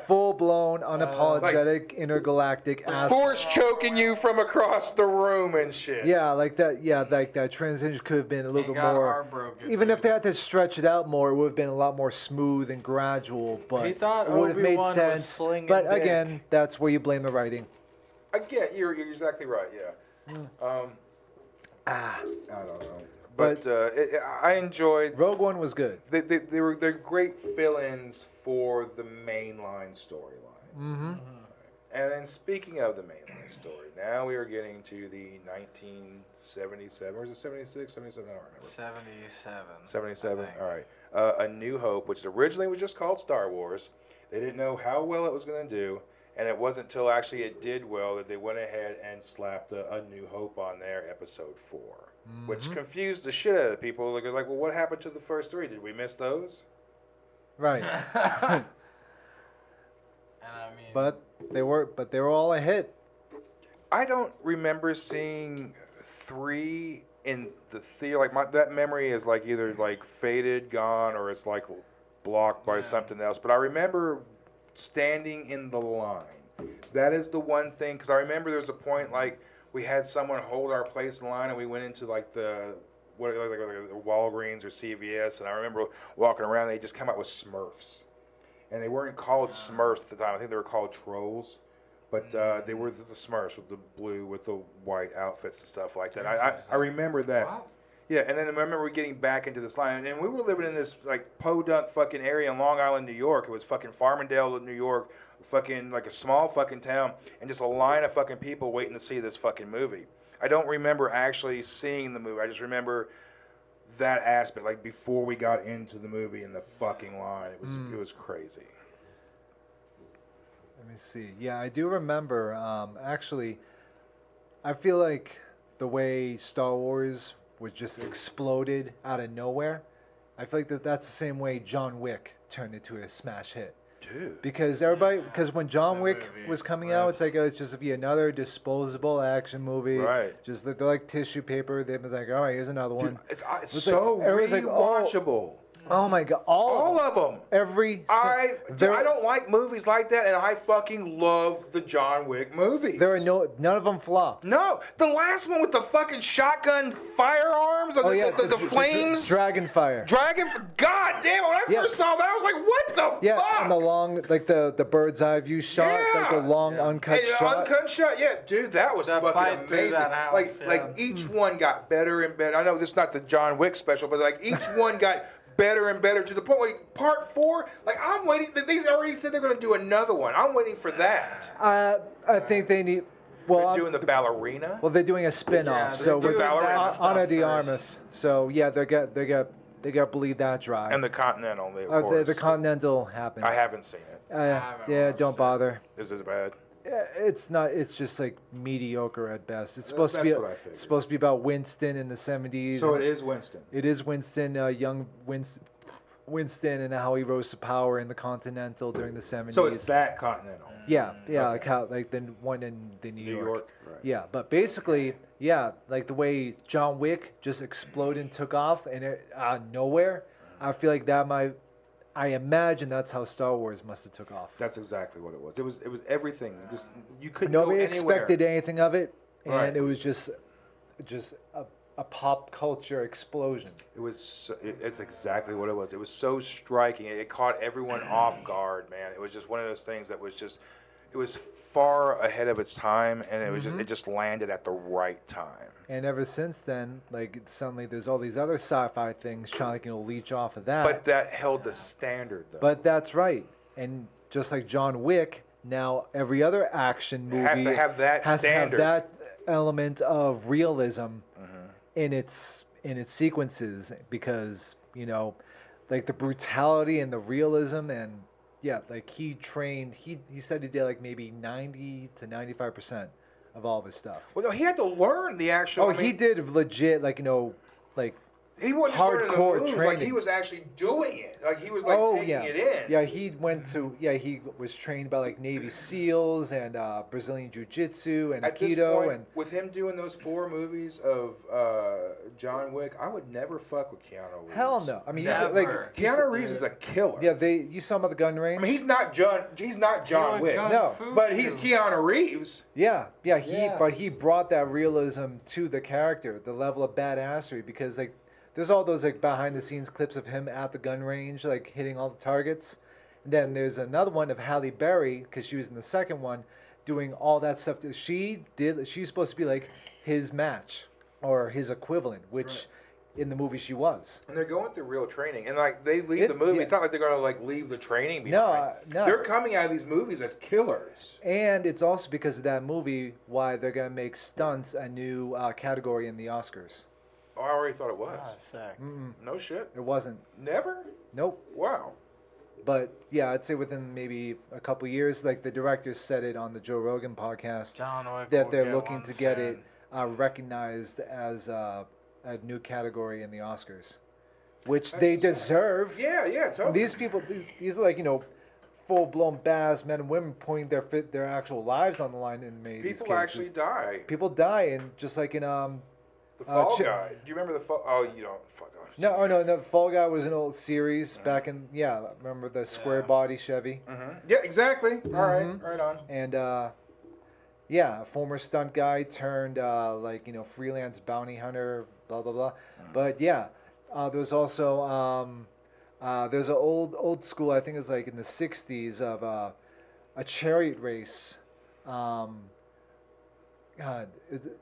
Full blown, unapologetic, intergalactic ass. Force choking you from across the room and shit. Yeah, like that. Yeah, like that transition could have been a little bit more. Even if they had to stretch it out more, it would have been a lot more smooth and gradual. But he thought it would have made Obi-Wan sense. was slinging But dick. again, that's where you blame the writing. I get you're exactly right. Yeah. I don't know. But I enjoyed. Rogue One was good. They're great fill-ins for the mainline storyline. Mm-hmm. And then speaking of the mainline story, now we are getting to the 1977, or is it 76, 77? I don't remember. 77. 77. All right. A New Hope, which originally was just called Star Wars. They didn't know how well it was going to do, and it wasn't until actually it did well that they went ahead and slapped A New Hope on there, Episode 4. Which confused the shit out of the people. They're like, well, what happened to the first 3? Did we miss those? Right. And I mean, but they were all a hit. I don't remember seeing 3 in the theater. Like that memory is like either like faded, gone, or it's like blocked by something else. But I remember standing in the line. That is the one thing, because I remember there was a point like we had someone hold our place in line, and we went into like the Walgreens or CVS, and I remember walking around. They just come out with Smurfs, and they weren't called Smurfs at the time. I think they were called Trolls, but they were the Smurfs with the blue with the white outfits and stuff like that. I remember that. Wow. Yeah, and then I remember getting back into this line, and we were living in this like podunk fucking area in Long Island, New York. It was fucking Farmingdale, New York, fucking like a small fucking town, and just a line of fucking people waiting to see this fucking movie. I don't remember actually seeing the movie. I just remember that aspect, like before we got into the movie in the fucking line. It was crazy. Let me see. Yeah, I do remember. Actually, I feel like the way Star Wars was just exploded out of nowhere. I feel like that's the same way John Wick turned into a smash hit. Dude. Because when John Wick was coming out, it's like it's just be another disposable action movie. Right. Just they're like tissue paper. They was like, all right, here's another one. Dude, it's so rewatchable. Oh my god, all of them. I don't like movies like that, and I fucking love the John Wick movies. There are none of them flopped. No, the last one with the fucking shotgun firearms, the flames, Dragonfire. God damn! When I first saw that, I was like, what the fuck? Yeah, and the long, like the bird's eye view shot, like the long uncut shot. Uncut shot, yeah, dude, that was fucking amazing. Like each one got better and better. I know this is not the John Wick special, but like each one got better and better to the point like part 4, like I'm waiting. They already said they're going to do another one. I'm waiting for that. I think they need. Well, they're doing the ballerina. Well, they're doing a spin-off. Yeah, so with Ana de Armas. So yeah, they got to bleed that dry. And the Continental. The Continental happened. I haven't seen it. Yeah, don't bother. Is this bad? It's not. It's just like mediocre at best. It's supposed to be. It's supposed to be about Winston in the 70s. So it is Winston. It is Winston, young Winston, and how he rose to power in the Continental during the 70s. So it's that Continental. Yeah, okay. like the one in the New York. Right. Yeah, but basically, like the way John Wick just exploded and took off, and out of nowhere, I feel like I imagine that's how Star Wars must have took off. That's exactly what it was. It was everything. Just you couldn't Nobody go anywhere. expected anything of it, and Right. it was just a pop culture explosion. It's exactly what it was. It was so striking. It caught everyone off guard, man. It was just one of those things that was just far ahead of its time, and it just landed at the right time. And ever since then, like suddenly there's all these other sci-fi things trying to leech off of that. But that held the standard, though. But that's right. And just like John Wick, now every other action movie has to have that standard. To have that element of realism in its sequences, because like the brutality and the realism, and like he said he did like maybe 90 to 95% of all of his stuff. Well, no, he had to learn the actual. He did legit, like like he wasn't just learning the hardcore moves, training. like he was actually doing it. Like he was like taking it in. Yeah, he went to he was trained by like Navy SEALs and Brazilian Jiu-Jitsu and At Aikido. this point, And with him doing those 4 movies of John Wick, I would never fuck with Keanu Reeves. hell no. I mean, Never. Keanu Reeves is a killer. Yeah, you saw him at the gun range. I mean, he's not John Wick. No, but he's Keanu Reeves. Yeah. But he brought that realism to the character, the level of badassery, because like there's all those like behind the scenes clips of him at the gun range, like hitting all the targets. And then there's another one of Halle Berry, because she was in the second one, doing all that stuff. She's supposed to be like his match or his equivalent, which in the movie she was. And they're going through real training, and like they leave the movie. Yeah. It's not like they're going to like leave the training behind. No. They're coming out of these movies as killers. And it's also because of that movie why they're gonna make stunts a new category in the Oscars. Oh, I already thought it was. Oh, sick. No shit. It wasn't. Never? Nope. Wow. But yeah, I'd say within maybe a couple years, like the directors said it on the Joe Rogan podcast, John Wick that they're will looking get to one get soon. it recognized as a new category in the Oscars, which That's they insane. deserve. Yeah, totally. These people, these are like full-blown badass men and women putting their actual lives on the line in many of these People cases. actually die. People die, and just like in The Fall Guy. Do you remember the Fall? Oh, you don't. Fuck off. No, the Fall Guy was an old series back in remember the square body Chevy? Yeah, exactly. All right, right on. And a former stunt guy turned freelance bounty hunter, blah blah blah. But there's also there's an old school, I think it's like in the '60s, of a chariot race. God,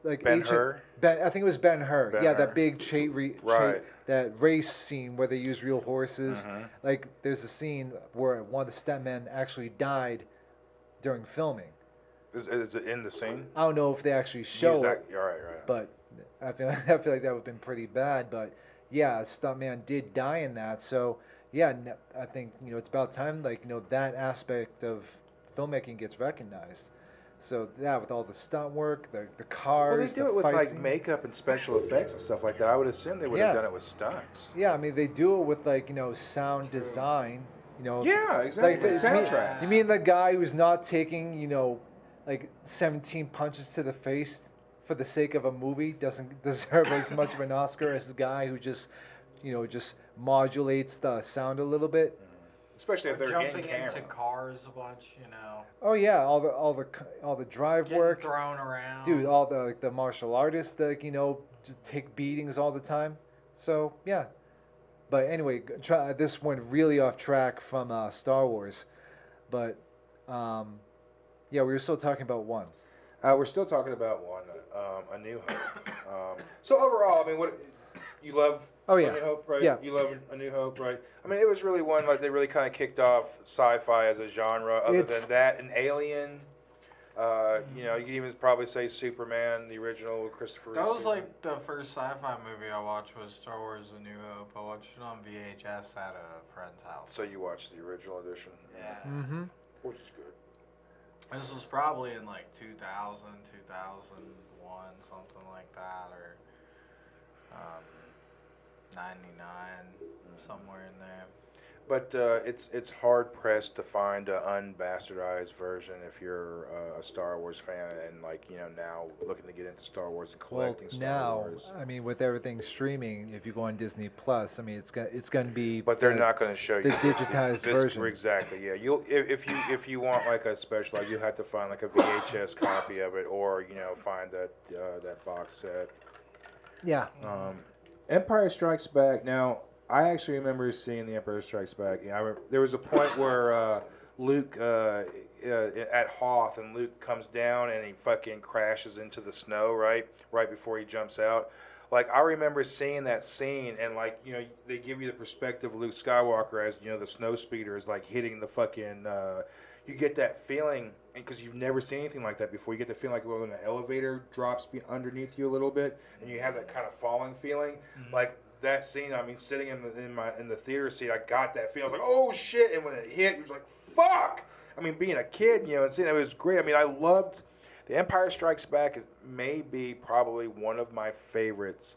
like Ben-Hur? I think it was Ben-Hur. Yeah, Ben-Hur. that big Right. that race scene where they use real horses. Like, there's a scene where one of the stuntmen actually died during filming. Is it in the scene? I don't know if they actually show it, Right. but I feel like that would have been pretty bad. But yeah, a stuntman did die in that. So yeah, I think it's about time that aspect of filmmaking gets recognized. So with all the stunt work, the cars. Well, they do it with like makeup and special effects and stuff like that. I would assume they would have done it with stunts. Yeah, I mean they do it with sound design. Yeah, exactly. Soundtracks. You mean the guy who's not taking 17 punches to the face for the sake of a movie doesn't deserve as much of an Oscar as the guy who just modulates the sound a little bit. Especially if they're jumping in camera. into cars a bunch, Oh yeah, all the drive getting work, thrown around. dude. All the martial artists that just take beatings all the time. So yeah, but anyway, this went really off track from Star Wars, but we were still talking about one. We're still talking about one, A New Hope. So overall, I mean, what you love? Oh yeah, A New Hope, right? Yeah. You love A New Hope, right? I mean, it was really one like they really kind of kicked off sci-fi as a genre. Other than that, an Alien. You could even probably say Superman, the original Christopher Reeve. That was like the first sci-fi movie I watched was Star Wars: A New Hope. I watched it on VHS at a friend's house. So you watched the original edition? Yeah. Mm-hmm. Which is good. This was probably in like 2000, 2001, something like that, or 99, somewhere in there. But it's hard pressed to find an unbastardized version if you're a Star Wars fan and now looking to get into Star Wars and collecting Star Wars. I mean, with everything streaming, if you go on Disney Plus, I mean, it's going to be. But they're not going to show you the digitized version. Exactly. Yeah. If you want like a specialized, you have to find like a VHS copy of it, or find that box set. Yeah. Empire Strikes Back. Now, I actually remember seeing The Empire Strikes Back. There was a point where Luke at Hoth, and Luke comes down and he fucking crashes into the snow right before he jumps out. Like, I remember seeing that scene, and like, you know, they give you the perspective of Luke Skywalker as, you know, the snow speeder is like hitting the fucking. You get that feeling, because you've never seen anything like that before. You get the feeling like when an elevator drops underneath you a little bit, and you have that kind of falling feeling, like. That scene, I mean, sitting in the theater seat, I got that feeling. I was like, oh shit! And when it hit, it was like, fuck! I mean, being a kid, you know, and seeing it was great. I mean, I loved The Empire Strikes Back. Is maybe probably one of my favorites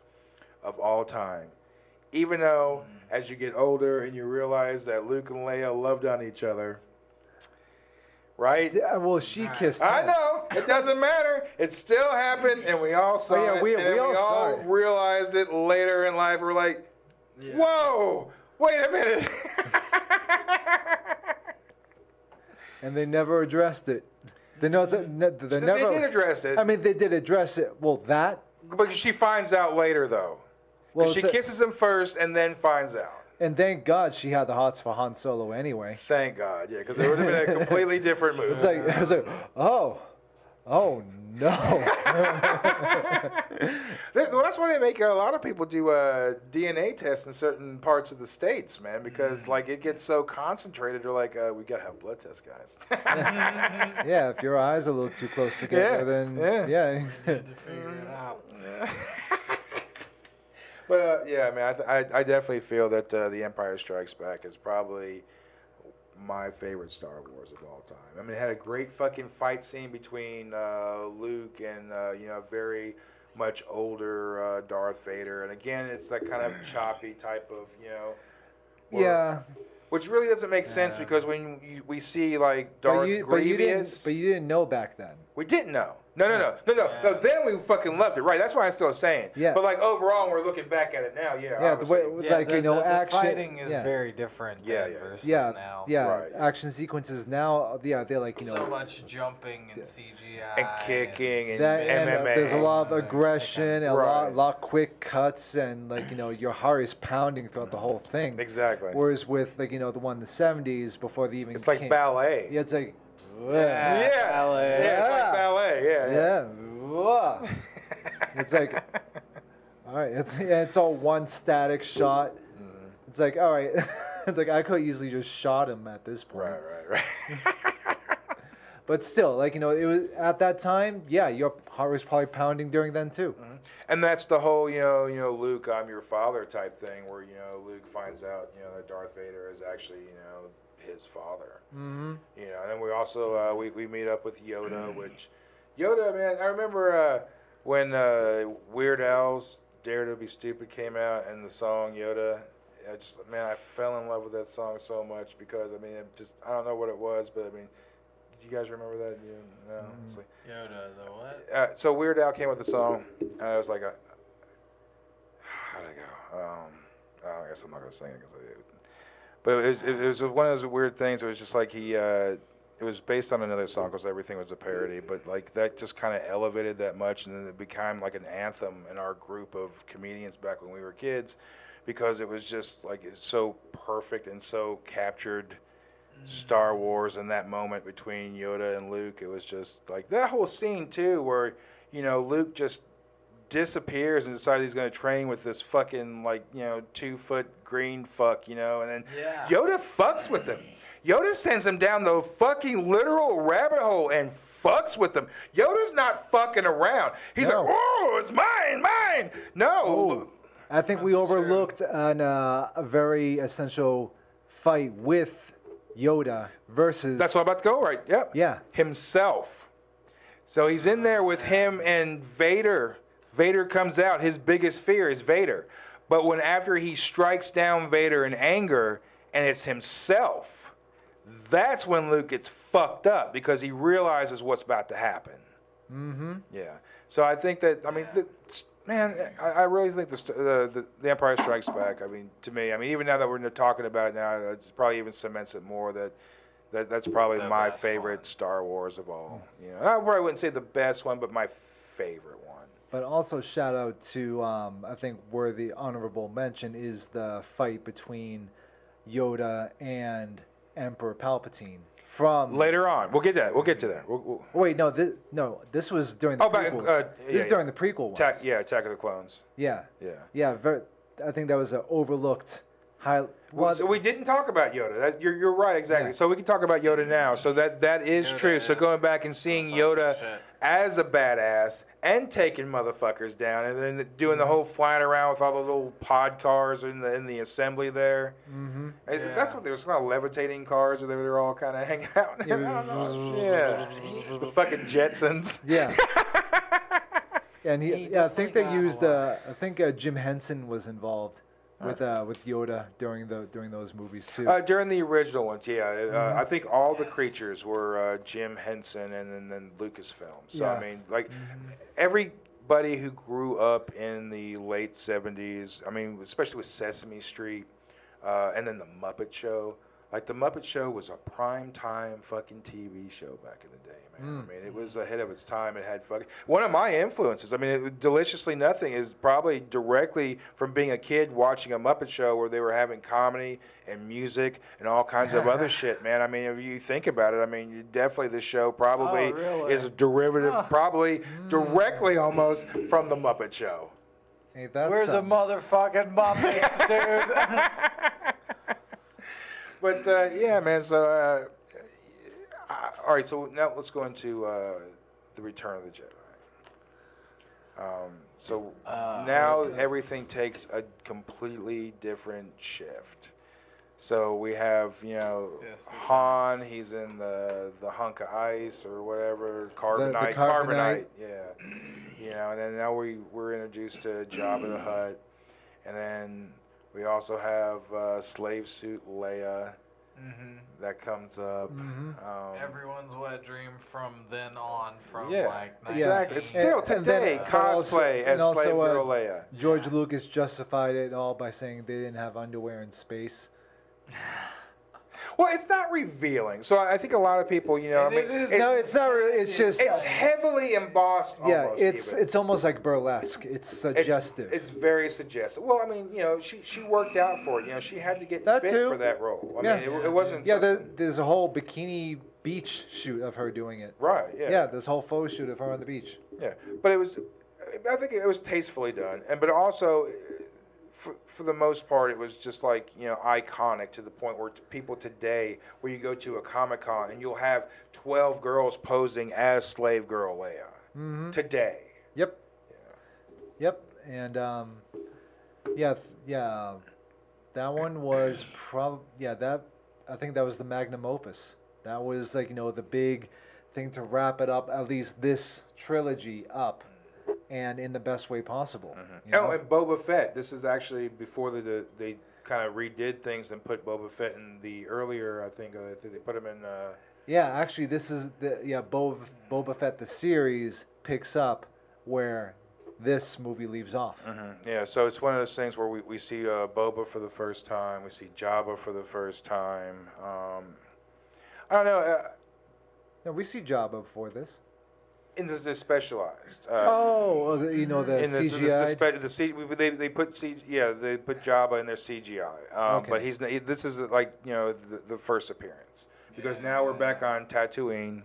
of all time. Even though, as you get older and you realize that Luke and Leia loved on each other, right? Yeah, well, she kissed him. I know. It doesn't matter. It still happened, and we all saw it. We all realized it later in life. We're like, whoa, wait a minute. And they never addressed it. They did address it. I mean, they did address it. Well, that. Because she finds out later, though. Well, she kisses him first and then finds out. And thank God she had the hots for Han Solo anyway. Thank God, yeah, because it would have been a completely different movie. It was like, oh no. That's why they make a lot of people do DNA tests in certain parts of the states, man, because like it gets so concentrated. They're like, we gotta have blood tests, guys. Yeah, if your eyes are a little too close together, then yeah. You need to figure it out. Yeah. But yeah, man, I definitely feel that The Empire Strikes Back is probably my favorite Star Wars of all time. I mean, it had a great fucking fight scene between Luke and you know, very much older Darth Vader, and again, it's that kind of choppy type of, you know. Which really doesn't make sense, because when we see like Darth Grievous, but you didn't know back then. We didn't know. No. Then we fucking loved it, right? That's why I'm still saying. Yeah. But like overall, we're looking back at it now. Yeah. The way, like, you know, action. The fighting is very different. Versus now. Right. Action sequences now. Yeah, they're like, you know, so much jumping and CGI and kicking and MMA. There's a lot of aggression, a lot quick cuts, and like, you know, your heart is pounding throughout the whole thing. Exactly. Whereas with, like, you know, the one in the 70s before they even it's like ballet. Yeah, it's like. Ballet. Yeah, it's like ballet. Yeah. It's like, all right. It's all one static shot. It's like, all right. It's like I could easily just shot him at this point. Right. But still, like, you know, it was at that time. Yeah, your heart was probably pounding during then too. And that's the whole, you know, Luke, I'm your father type thing, where, you know, Luke finds out, you know, that Darth Vader is actually, you know, his father. You know, and then we also we meet up with Yoda, which Yoda, man, I remember when Weird Al's Dare to Be Stupid came out, and the song Yoda, I fell in love with that song so much, because I mean, I don't know what it was, but I mean, do you guys remember that? No. It's like, Yoda, the what? So Weird Al came with the song, and I was like, how'd I go? I guess I'm not gonna sing it because but it was one of those weird things. It was just like it was based on another song, because everything was a parody. But like that just kind of elevated that much, and then it became like an anthem in our group of comedians back when we were kids, because it was just like it's so perfect and so captured Star Wars in that moment between Yoda and Luke. It was just like that whole scene too, where, you know, Luke just disappears and decides he's going to train with this fucking, like, you know, 2-foot green fuck, you know, and then Yoda fucks with him. Yoda sends him down the fucking literal rabbit hole and fucks with him. Yoda's not fucking around. He's like, oh, it's mine. No. I think we overlooked a very essential fight with Yoda versus. That's what I'm about to go, right? Yep. Yeah. Himself. So he's in there with him and Vader. Vader comes out. His biggest fear is Vader. But after he strikes down Vader in anger, and it's himself, that's when Luke gets fucked up, because he realizes what's about to happen. Yeah. So I think that, I mean, I really think the Empire Strikes Back, I mean, to me, I mean, even now that we're talking about it now, it's probably even cements it more that's probably my favorite Star Wars of all. You know, I probably wouldn't say the best one, but my favorite one. But also shout out to I think worthy honorable mention is the fight between Yoda and Emperor Palpatine from Later on, we'll get that. We'll get to that. Wait, no, this was during the prequels. This is during the prequel ones. Attack of the Clones. Yeah. Yeah. Yeah, I think that was an overlooked high. Well, so we didn't talk about Yoda. You're right, exactly. Yeah. So we can talk about Yoda now. So that is Yoda true. So is going back and seeing Yoda as a badass and taking motherfuckers down, and then doing the whole flying around with all the little pod cars in the assembly there. Mm-hmm. That's what they were kind of levitating cars, where they were all kind of hanging out. Yeah. The fucking Jetsons. Yeah. And I think they used. I think Jim Henson was involved with Yoda during those movies too. During the original ones, yeah. I think all the creatures were Jim Henson and then Lucasfilm. So Yeah. I mean, like everybody who grew up in the late '70s, I mean, especially with Sesame Street, and then the Muppet Show. Like the Muppet Show was a prime time fucking TV show back in the day, man. I mean, it was ahead of its time. It had fucking one of my influences. I mean, Deliciously Nothing is probably directly from being a kid watching a Muppet Show where they were having comedy and music and all kinds of other shit, man. I mean, if you think about it, I mean, definitely the show probably is a derivative, probably directly almost from the Muppet Show. Hey, that's We're the motherfucking Muppets, dude. But yeah, man. So all right. So now let's go into the Return of the Jedi. So now everything takes a completely different shift. So we have, Han. He's in the hunk of ice or whatever, carbonite. Carbonite. Yeah. And then now we're introduced to Jabba the Hutt, and then we also have slave suit Leia. That comes up. Everyone's wet dream from then on, from exactly. It's still today cosplay as slave girl Leia. George Lucas justified it all by saying they didn't have underwear in space. Well, it's not revealing. So I think a lot of people, no, it's not really. It's just. It's heavily embossed. Yeah, almost, it's almost like burlesque. It's suggestive. It's very suggestive. Well, I mean, she worked out for it. She had to get fit for that role. I mean, it wasn't. Yeah, there's a whole bikini beach shoot of her doing it. Right. Yeah. Yeah, this whole photo shoot of her on the beach. Yeah, but I think it was tastefully done, but also. For the most part, it was just like, iconic to the point where people today, where you go to a Comic-Con and you'll have 12 girls posing as slave girl Leia today. Yep. Yep. And that one was I think that was the magnum opus. That was like, the big thing to wrap it up, at least this trilogy up. And in the best way possible. And Boba Fett. This is actually before they kind of redid things and put Boba Fett in the earlier. I think they put him in. Yeah, actually, this is Boba Fett. The series picks up where this movie leaves off. Yeah, so it's one of those things where we see Boba for the first time. We see Jabba for the first time. I don't know. No, we see Jabba before this. In the specialized. The CGI. They put they put Jabba in their CGI. But this is like the first appearance, because now we're back on Tatooine,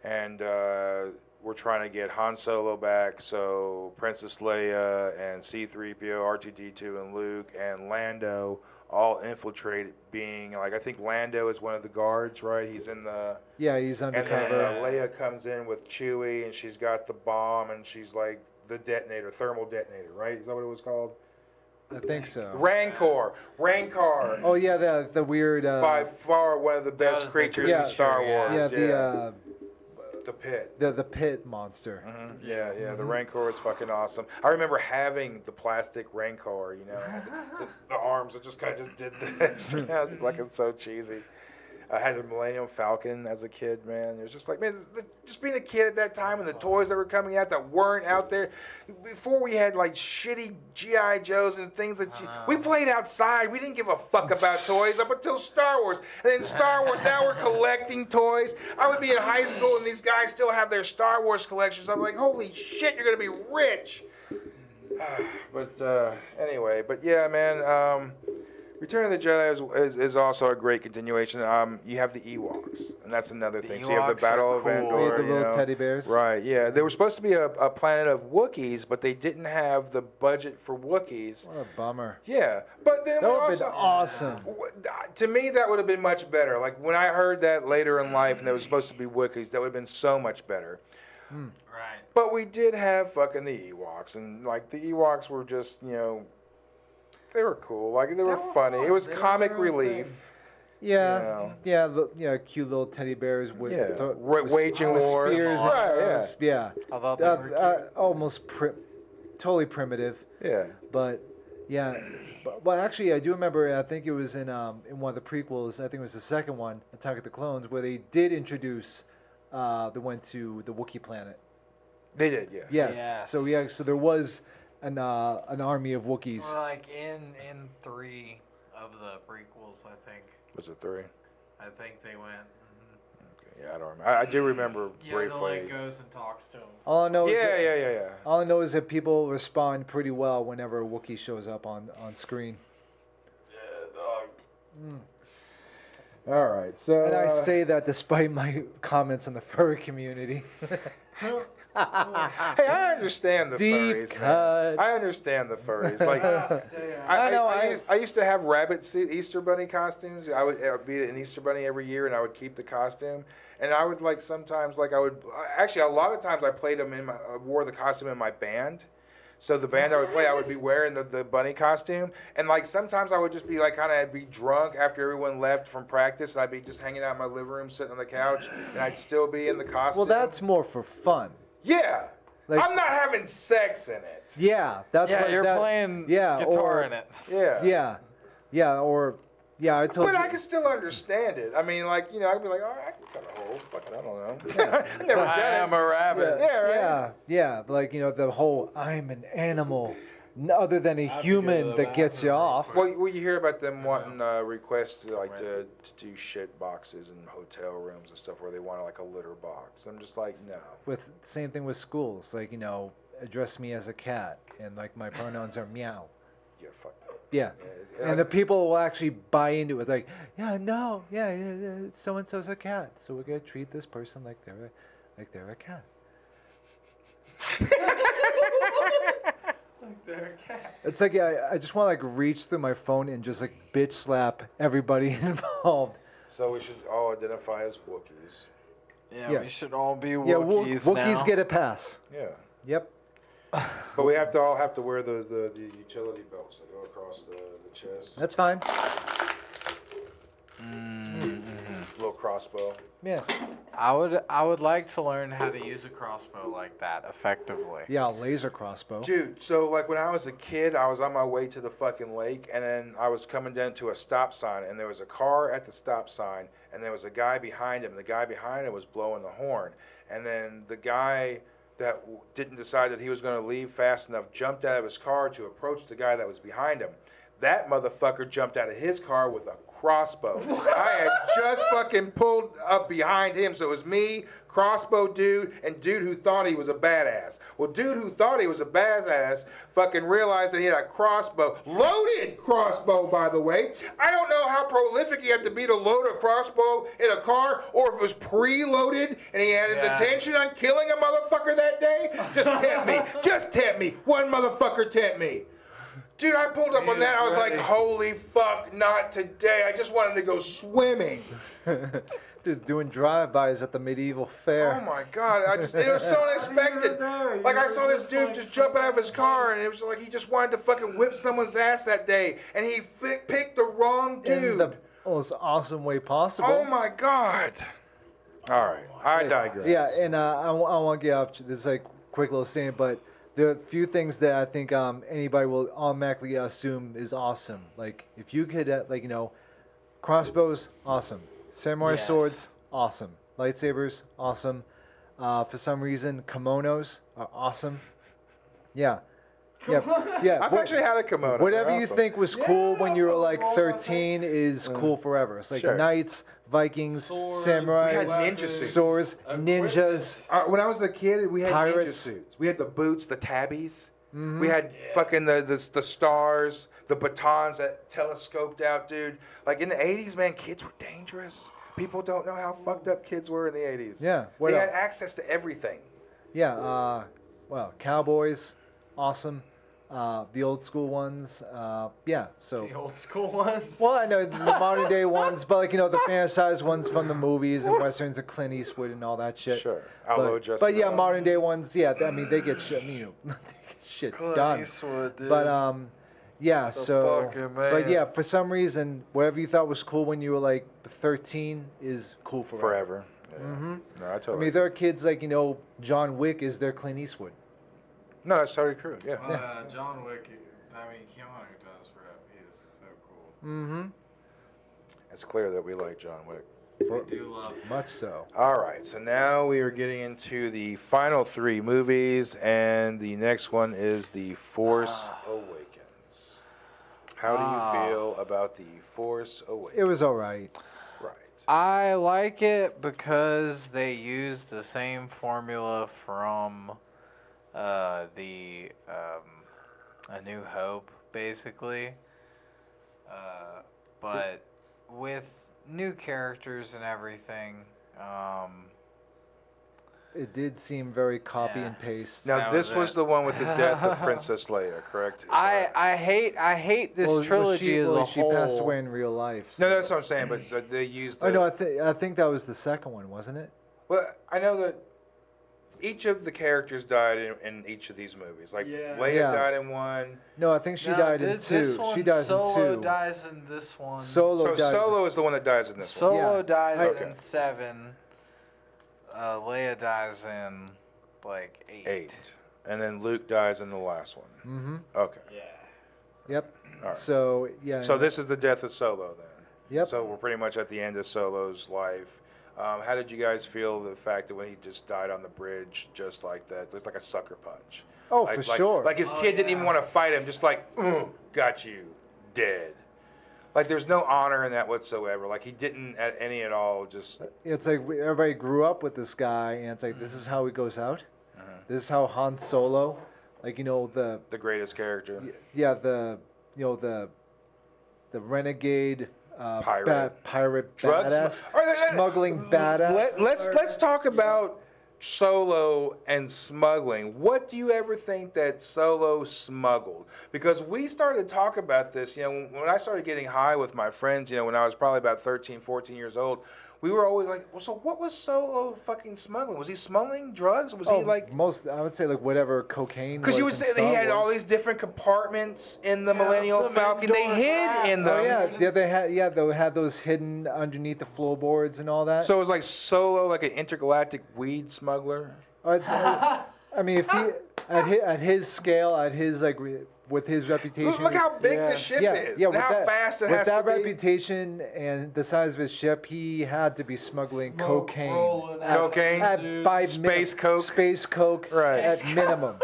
and we're trying to get Han Solo back. So Princess Leia and C-3PO, R2-D2, and Luke and Lando all infiltrated, being like, I think Lando is one of the guards, right? He's in the... Yeah, he's undercover. And then Leia comes in with Chewie, and she's got the bomb, and she's like the detonator, thermal detonator, right? Is that what it was called? I think so. Rancor. Oh, yeah, the weird... by far one of the best creatures in Star Wars. Yeah, the pit. The pit monster. Yeah. The Rancor is fucking awesome. I remember having the plastic Rancor. The arms that just kind of just did this. It's like it's so cheesy. I had the Millennium Falcon as a kid, man. It was just like, man, just being a kid at that time and the toys that were coming out that weren't out there. Before we had like shitty G.I. Joes and things that we played outside. We didn't give a fuck about toys up until Star Wars. And then Star Wars, now we're collecting toys. I would be in high school and these guys still have their Star Wars collections. I'm like, holy shit, you're going to be rich. But anyway, but yeah, man. Return of the Jedi is also a great continuation. You have the Ewoks, and that's another thing. So you have the Battle of Endor. The little teddy bears. Right, yeah. They were supposed to be a planet of Wookiees, but they didn't have the budget for Wookiees. What a bummer. Yeah, but then that would have been awesome. To me, that would have been much better. Like, when I heard that later in life, and there was supposed to be Wookiees, that would have been so much better. Right. But we did have fucking the Ewoks, and, like, the Ewoks were just, they were cool. Like, they were funny. It was comic relief. Yeah, cute little teddy bears with waging war. Spears and arrows. Yeah. I thought they were cute. Almost totally primitive. Yeah. But yeah, but actually, I do remember. I think it was in one of the prequels. I think it was the second one, Attack of the Clones, where they did introduce. They went to the Wookiee planet. They did, yeah. Yes. So so there was an army of Wookiees. Or like in 3 of the prequels, I think. Was it 3? I think they went. Okay, yeah, I don't remember. I do remember briefly. Yoda like goes and talks to him. All I know yeah. All I know is that people respond pretty well whenever a Wookiee shows up on screen. Yeah, dog. All right, so. And I say that despite my comments on the furry community. Hey, I understand the furries, man. I understand the furries. Like, I used to have Easter Bunny costumes. I would be an Easter Bunny every year, and I would keep the costume. And I would sometimes actually a lot of times I played them wore the costume in my band. So the band I would play, I would be wearing the bunny costume, and sometimes I would just be I'd be drunk after everyone left from practice, and I'd be just hanging out in my living room, sitting on the couch, and I'd still be in the costume. Well, that's more for fun. Yeah. I'm not having sex in it. Yeah, that's what you're playing guitar in it. Yeah. I told you. But I can still understand it. I mean, I'd be like, oh, I can cut a hole. Fucking, I don't know. I've never done it. I am a rabbit. Yeah, right? Yeah, but the whole I'm an animal other than a human that gets you off. Well, you hear about them wanting requests to do shit boxes in hotel rooms and stuff where they want a litter box. I'm just like, no. Same thing with schools, address me as a cat, and my pronouns are meow. Yeah, fuck that. Yeah. And the people will actually buy into it, so and so's a cat, so we're gonna treat this person like they're a cat. It's I just want to reach through my phone and just bitch slap everybody involved. So we should all identify as Wookiees. Yeah, we should all be Wookiees now. Wookiees get a pass. Yeah. Yep. But we all have to wear the utility belts that go across the chest. That's fine. Little crossbow. Yeah. I would like to learn how to use a crossbow like that effectively. Yeah, a laser crossbow. Dude, so when I was a kid, I was on my way to the fucking lake, and then I was coming down to a stop sign, and there was a car at the stop sign, and there was a guy behind him. The guy behind him was blowing the horn, and then the guy that didn't decide that he was going to leave fast enough jumped out of his car to approach the guy that was behind him. That motherfucker jumped out of his car with a crossbow. I had just fucking pulled up behind him, so it was me, crossbow dude, and dude who thought he was a badass. Well, dude who thought he was a badass fucking realized that he had a crossbow. Loaded crossbow, by the way. I don't know how prolific he had to be to load a crossbow in a car, or if it was preloaded and he had his intention on killing a motherfucker that day. Just tempt me. Just tempt me. One motherfucker tempt me. Dude, I pulled up on that. I was like, holy fuck, not today. I just wanted to go swimming. Just doing drive-bys at the medieval fair. Oh my God, it was so unexpected. I saw this dude just jumping out of his car, and it was like he just wanted to fucking whip someone's ass that day, and he picked the wrong dude. In the most awesome way possible. Oh my God. All right, I digress. Yeah, and I want to get off this quick little statement, but there are a few things that I think anybody will automatically assume is awesome. If you could, crossbows, awesome. Samurai Yes. swords, awesome. Lightsabers, awesome. For some reason, kimonos are awesome. Yeah. Yeah. Yeah. I've actually had a kimono. Whatever They're you awesome. think was cool when you were like Yeah, 13 is cool forever. It's like Sure. knights, Vikings, Swords, samurais, We had ninja weapons, suits. swords, equipment. ninjas. When I was a kid, we had ninja Pirates. suits. We had the boots, the tabbies. We had fucking the stars, the batons that telescoped out, dude. Like in the 80s, man, kids were dangerous. People don't know how fucked up kids were in the 80s. Yeah, what they had else? access to everything. Yeah. Well, cowboys, awesome. The old school ones, yeah. So. The old school ones. Well, I know the modern day ones, but like the fantasized ones from the movies and westerns of Clint Eastwood and all that shit. Sure. But yeah, modern day ones, yeah. I mean, they get shit. They get shit done. Eastwood, dude. But yeah. So, fucking but man. yeah, for some reason, whatever you thought was cool when you were like 13 is cool forever. Forever. Yeah. No, I I totally. mean, there are kids like John Wick is their Clint Eastwood. No, that's totally true. Yeah. John Wick. I mean, Keanu does rap. He is so cool. Mm-hmm. It's clear that we like John Wick. I do love. Much so. All right, so now we are getting into the final three movies, and the next one is The Force Awakens. How do you feel about The Force Awakens? It was all right. Right. I like it because they used the same formula from A New Hope, basically, but with new characters and everything. It did seem very copy Yeah. and paste. Now, That this was was it. the one with the death of Princess Leia, correct? I hate this Well, trilogy as a she whole. passed away in real life. No, so- that's what I'm saying, but they used the... Oh no, I think that was the second one, wasn't it? Well, I know that each of the characters died in each of these movies. Like, Yeah. Leia Yeah. died in one. No, I think she No, died in this two. one, She dies Solo in two. dies in this one. Solo So dies. Solo is the one that dies in this one. Solo Yeah. dies Okay. in 7. Leia dies in like 8. 8. And then Luke dies in the last one. Mm-hmm. Okay. Yeah. Yep. All right. So yeah. So this is the death of Solo then. Yep. So we're pretty much at the end of Solo's life. How did you guys feel the fact that when he just died on the bridge just like that? It was like a sucker punch. Oh, like, for sure. Like his kid didn't even want to fight him. Just like, got you, dead. Like there's no honor in that whatsoever. Like he didn't at all just... It's like everybody grew up with this guy, and it's like this is how he goes out. This is how Han Solo, like the The greatest character. the renegade Pirate. pirate Drugs. badass, All right, smuggling badass. Let's talk about Solo and smuggling. What do you ever think that Solo smuggled? Because we started to talk about this, when I started getting high with my friends, when I was probably about 13, 14 years old, we were always like, well, so what was Solo fucking smuggling? Was he smuggling drugs? Was he like... I would say like whatever cocaine. Because you would was say in that he Star had all Wars. these different compartments in the Millennial some Falcon. They indoor hid glass. in them. Oh yeah, they had those hidden underneath the floorboards and all that. So it was like Solo, like an intergalactic weed smuggler. I mean, if he at his scale, at his with his reputation. Look how big Yeah. the ship is. Yeah, and how fast it with has that to be. reputation and the size of his ship, he had to be smuggling Smoke cocaine. rolling At- Cocaine? at by Space minim- coke? Space coke Right. at minimum.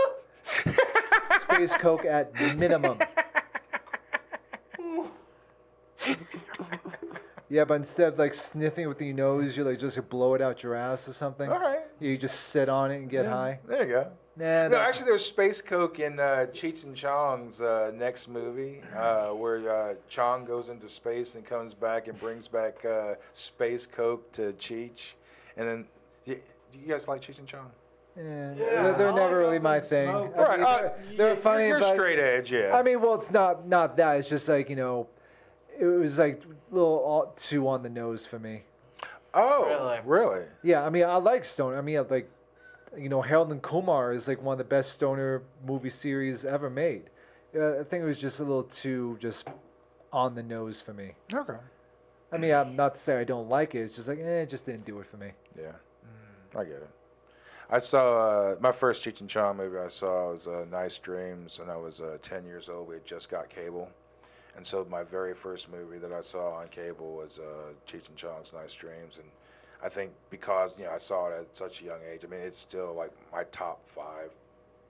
Space coke at minimum. Yeah, but instead of like sniffing with your nose, you just blow it out your ass or something. All right. You just sit on it and get high. There you go. Nah, No, actually, there's space coke in Cheech and Chong's next movie, where Chong goes into space and comes back and brings back space coke to Cheech, and then you guys like Cheech and Chong? they're I never like really how my they thing. smoke. I mean, they're funny, You're but straight edge, yeah. I mean, well, it's not that. It's just like it was like a little too on the nose for me. Oh, really? Yeah, I mean, I like Stoner. I mean, Harold and Kumar is like one of the best stoner movie series ever made. I think it was just a little too just on the nose for me. Okay. I mean, I'm not to say I don't like it. It's just like, it just didn't do it for me. Yeah, I get it. I saw my first Cheech and Chong movie I saw was Nice Dreams, and I was 10 years old. We had just got cable. And so my very first movie that I saw on cable was Cheech and Chong's Nice Dreams, and I think because I saw it at such a young age, I mean it's still like my top 5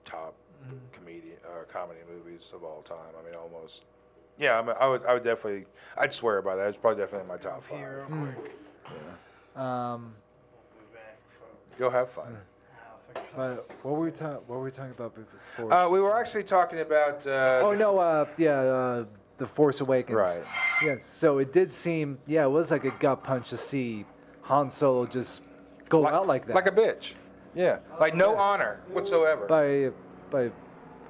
comedy movies of all time. I mean almost. Yeah, I mean, I would definitely, I'd swear by that. It's probably definitely in my top 5. Here, real quick. Yeah. We'll be back, folks. Go have fun. But what were we talking about before? We were actually talking about. The Force Awakens. Right. Yes. So it did seem, it was like a gut punch to see Han Solo just go out like that. Like a bitch. Yeah. Like no honor whatsoever. By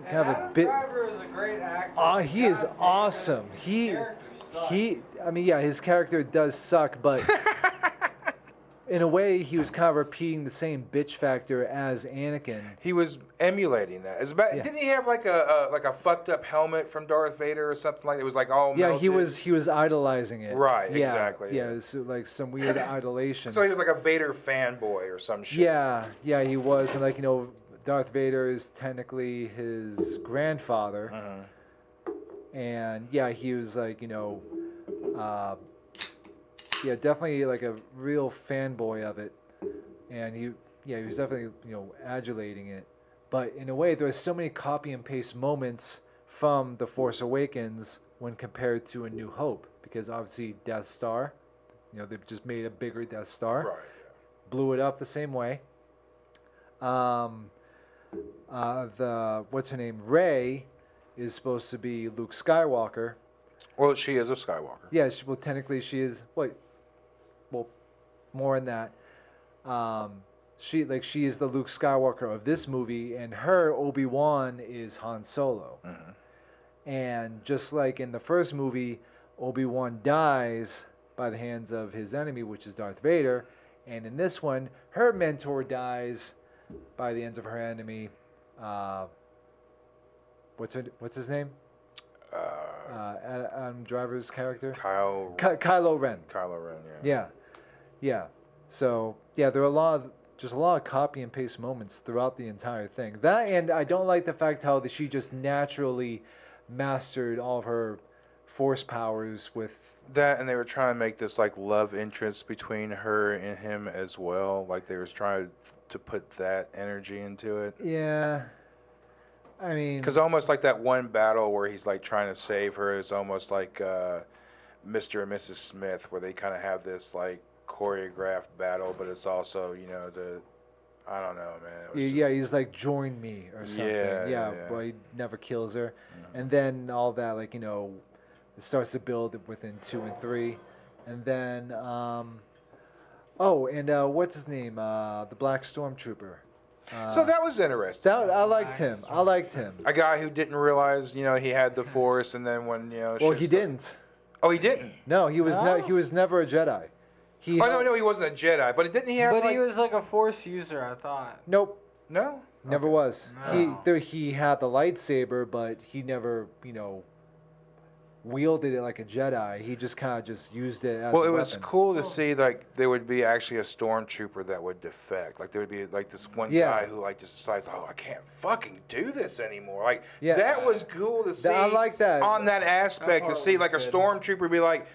kind of a bit. Driver is a great actor. He is awesome. He, I mean, his character does suck, but in a way, he was kind of repeating the same bitch factor as Anakin. He was emulating that. Didn't he have like a fucked up helmet from Darth Vader or something like that? It was like all melted? He was idolizing it. Right, exactly. Yeah, it was like some weird idolation. So he was like a Vader fanboy or some shit. Yeah, he was, and like Darth Vader is technically his grandfather, and he was like definitely like a real fanboy of it, and he was definitely adulating it, but in a way there was so many copy and paste moments from The Force Awakens when compared to A New Hope, because obviously Death Star, they've just made a bigger Death Star, Right. blew it up the same way. What's her name? Rey is supposed to be Luke Skywalker. Well, she is a Skywalker. Yeah, technically she is. Well, more in that. She is the Luke Skywalker of this movie, and her Obi-Wan is Han Solo. And just like in the first movie, Obi-Wan dies by the hands of his enemy, which is Darth Vader, and in this one, her mentor dies by the hands of her enemy. What's his name? Adam Driver's character? Kylo Ren. Kylo Ren, Yeah. So, there are a lot of copy and paste moments throughout the entire thing. That, and I don't like the fact how she just naturally mastered all of her force powers with that, and they were trying to make this like love interest between her and him as well. Like they was trying to put that energy into it. Yeah. I mean, because almost like that one battle where he's like trying to save her is almost like Mr. and Mrs. Smith, where they kind of have this like choreographed battle, but it's also I don't know, man. He's like join me or something. Yeah, but he never kills her, and then all that like it starts to build within 2 and 3, and then what's his name? The Black Stormtrooper. So that was interesting. I liked him. A guy who didn't realize, he had the Force, and then when Well, he didn't. Oh, he didn't. No, he was he was never a Jedi. No, he wasn't a Jedi. But didn't he have? But he was like a Force user, I thought. Nope. No. Never was. No. He had the lightsaber, but he never wielded it like a Jedi. He just kind of just used it as a Well, it weapon. was cool to see like there would be actually a stormtrooper that would defect. Like there would be like this one guy who like just decides, I can't fucking do this anymore. Like that was cool to see. I like that. On that aspect to see like a stormtrooper be like,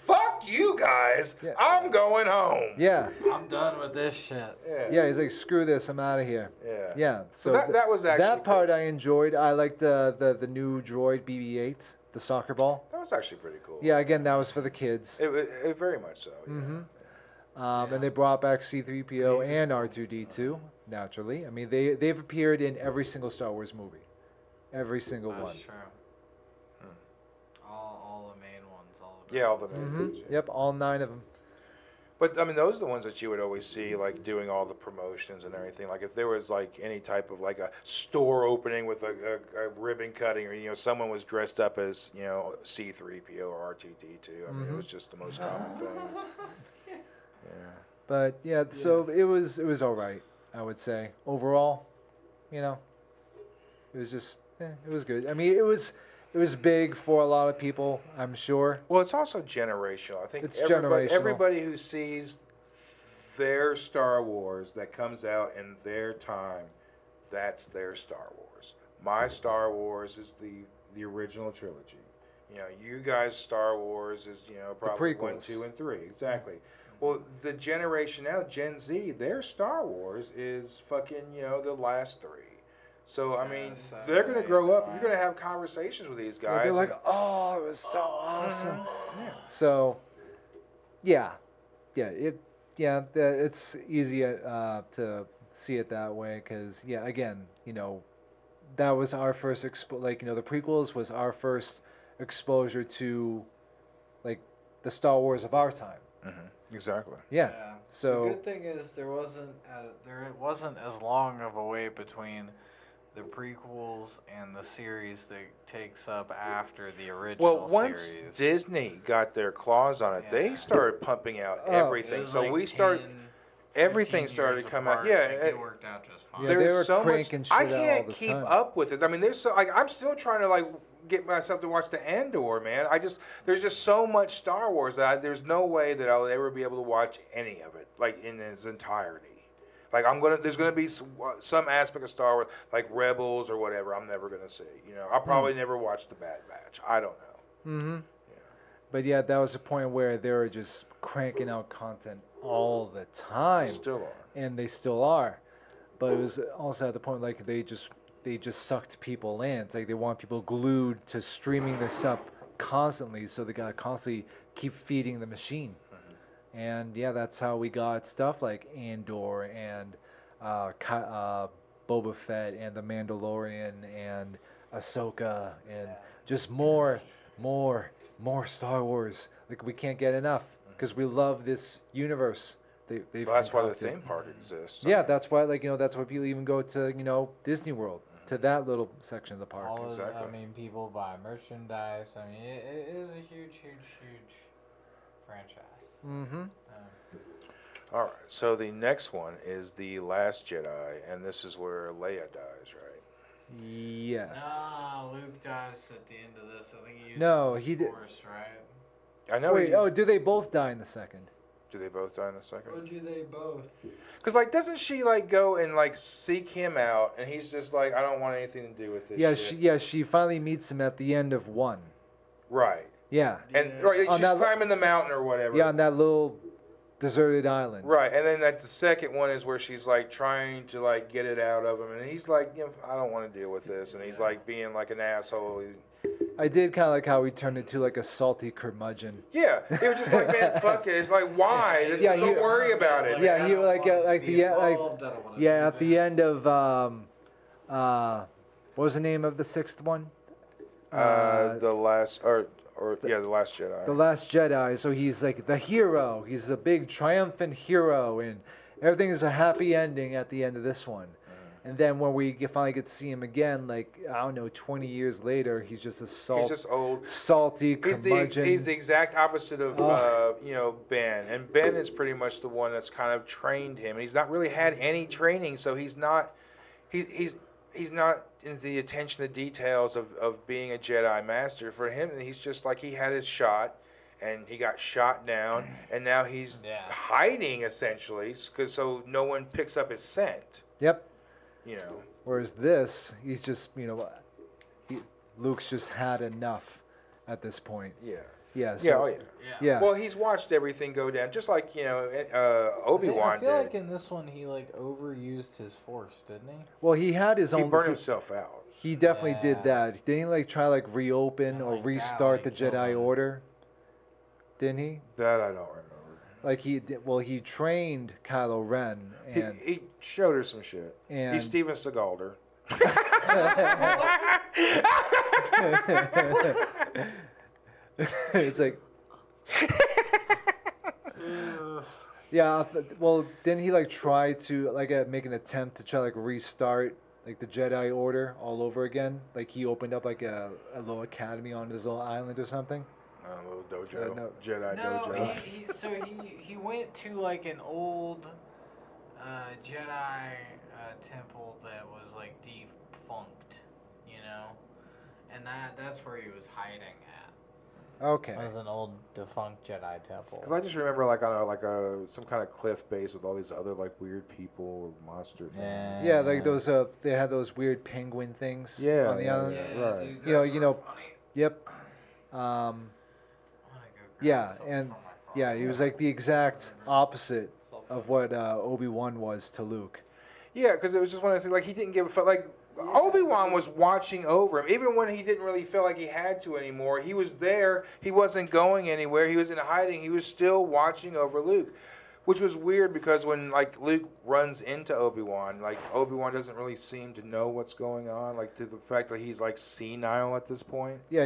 fuck you guys, I'm going home. Yeah. I'm done with this shit. Yeah, he's like, screw this, I'm out of here. Yeah. Yeah. So that was actually that part cool. I enjoyed. I liked the new droid BB-8. The soccer ball. That was actually pretty cool. Yeah, again, that was for the kids. It very much so. Yeah. And they brought back C-3PO and R2-D2, naturally. I mean, they've appeared in every single Star Wars movie. Every single one. That's true. All the main ones. All the main ones. Yeah. Yep, all 9 of them. But I mean, those are the ones that you would always see, like doing all the promotions and everything. Like if there was like any type of like a store opening with a ribbon cutting, or someone was dressed up as C-3PO or R2-D2. I mean, it was just the most common things. Yeah. But so it was all right, I would say. Overall, it was just it was good. I mean, it was big for a lot of people, I'm sure. Well, it's also generational. I think it's generational. Everybody who sees their Star Wars that comes out in their time, that's their Star Wars. My Star Wars is the original trilogy. You know, you guys, Star Wars is, you know, probably 1, prequels. 2, and 3. Exactly. Well, the generation now, Gen Z, their Star Wars is fucking, you know, the last 3. So, I mean, they're going to grow up. You're going to have conversations with these guys. They're like, oh, it was so awesome. Yeah. So, yeah, it's easy to see it that way because, yeah, again, you know, that was our first like, you know, the prequels was our first exposure to, like, the Star Wars of our time. Mm-hmm. Exactly. Yeah. So the good thing is there wasn't as long of a wait between the prequels and the series that takes up after the original Well, once series. Disney got their claws on it, they started pumping out Oh. everything. It So was we like started. 10, Everything 15 started years to come out. apart. Yeah, Like, it worked out just fine. Yeah, they were there's so much. cranking shit I out can't all the keep time. up with it. I mean, there's so like I'm still trying to like get myself to watch the Andor, man. There's just so much Star Wars that there's no way that I'll ever be able to watch any of it like in its entirety. Like there's gonna be some aspect of Star Wars like Rebels or whatever I'm never gonna see. You know, I'll probably never watch the Bad Batch. I don't know. Mm-hmm. But yeah, that was the point where they were just cranking out content all the time. Still are. And they still are. But it was also at the point like they just sucked people in. It's like they want people glued to streaming their stuff constantly, so they gotta constantly keep feeding the machine. Mm-hmm. And yeah, that's how we got stuff like Andor and Boba Fett and the Mandalorian and Ahsoka and just more Star Wars. Like we can't get enough because we love this universe. They've Well, that's why the concocted. theme park exists. Yeah, that's why, like, you know, that's why people even go to, you know, Disney World, to that little section of the park. All of, Exactly. I mean, people buy merchandise. I mean, it is a huge franchise. Mm-hmm. All right, so the next one is The Last Jedi, and this is where Leia dies, right? Yes. Nah, Luke dies at the end of this. I think he uses No, his he did- Force, right? I know. Wait, do they both die in the second? Do they both die in a second? Or do they both? Because, like, doesn't she, like, go and, like, seek him out, and he's just like, I don't want anything to do with this shit. She finally meets him at the end of 1. Right. Yeah. And Yeah. right, On she's that- climbing the mountain or whatever. Yeah, on that little deserted island. Right, and then the second one is where she's, like, trying to, like, get it out of him, and he's like, you know, I don't want to deal with this, and he's, like, being, like, an asshole. I did kind of like how he turned into like a salty curmudgeon. Yeah, he was just like, man, fuck it. It's like, why? Yeah, Don't worry about it. Yeah, he like the at the end of what was the name of the 6th one? The Last Jedi. The Last Jedi. So he's like the hero. He's a big triumphant hero, and everything is a happy ending at the end of this one. And then when we finally get to see him again, like, I don't know, 20 years later, he's just a He's just old. salty curmudgeon. He's the exact opposite of you know, Ben, and Ben is pretty much the one that's kind of trained him. He's not really had any training, so he's not in the attention to details of being a Jedi Master. For him, he's just like, he had his shot, and he got shot down, and now he's hiding essentially, so no one picks up his scent. Yep. You know. Whereas this, he's just, you know, Luke's just had enough at this point. Yeah. Yeah. So, Yeah. Oh yeah. Yeah. Well, he's watched everything go down, just like, you know, Obi-Wan I feel did. like in this one he like overused his Force, didn't he? Well, he had his He own. burned himself out. He definitely did Yeah. that. Didn't he like try like reopen And or like that, restart like, the killed Jedi him. Order? Didn't he? That I don't remember. Like he trained Kylo Ren and He showed her some shit. And- He Steven Seagal'd her. it's like yeah. Well, didn't he like try to like make an attempt to try like restart like the Jedi Order all over again? Like he opened up like a little academy on his little island or something. A little dojo. No. Jedi No, dojo. he went to like an old Jedi temple that was like defunct, you know, and that's where he was hiding at. Okay. It was an old defunct Jedi temple. Because I just remember like on some kind of cliff base with all these other like weird people or monster things. Yeah, like those. They had those weird penguin things. Yeah, On the yeah, island. yeah. Right. dude, those You were know. funny. Yep. Um, I'm gonna go grab yeah, something and from my yeah, phone. he was like the exact opposite of what Obi-Wan was to Luke. Yeah, because it was just one of those things, like, he didn't give a fuck. Like, Obi-Wan was watching over him. Even when he didn't really feel like he had to anymore, he was there. He wasn't going anywhere. He was in hiding. He was still watching over Luke, which was weird because when, like, Luke runs into Obi-Wan, like, Obi-Wan doesn't really seem to know what's going on, like, to the fact that he's, like, senile at this point. Yeah,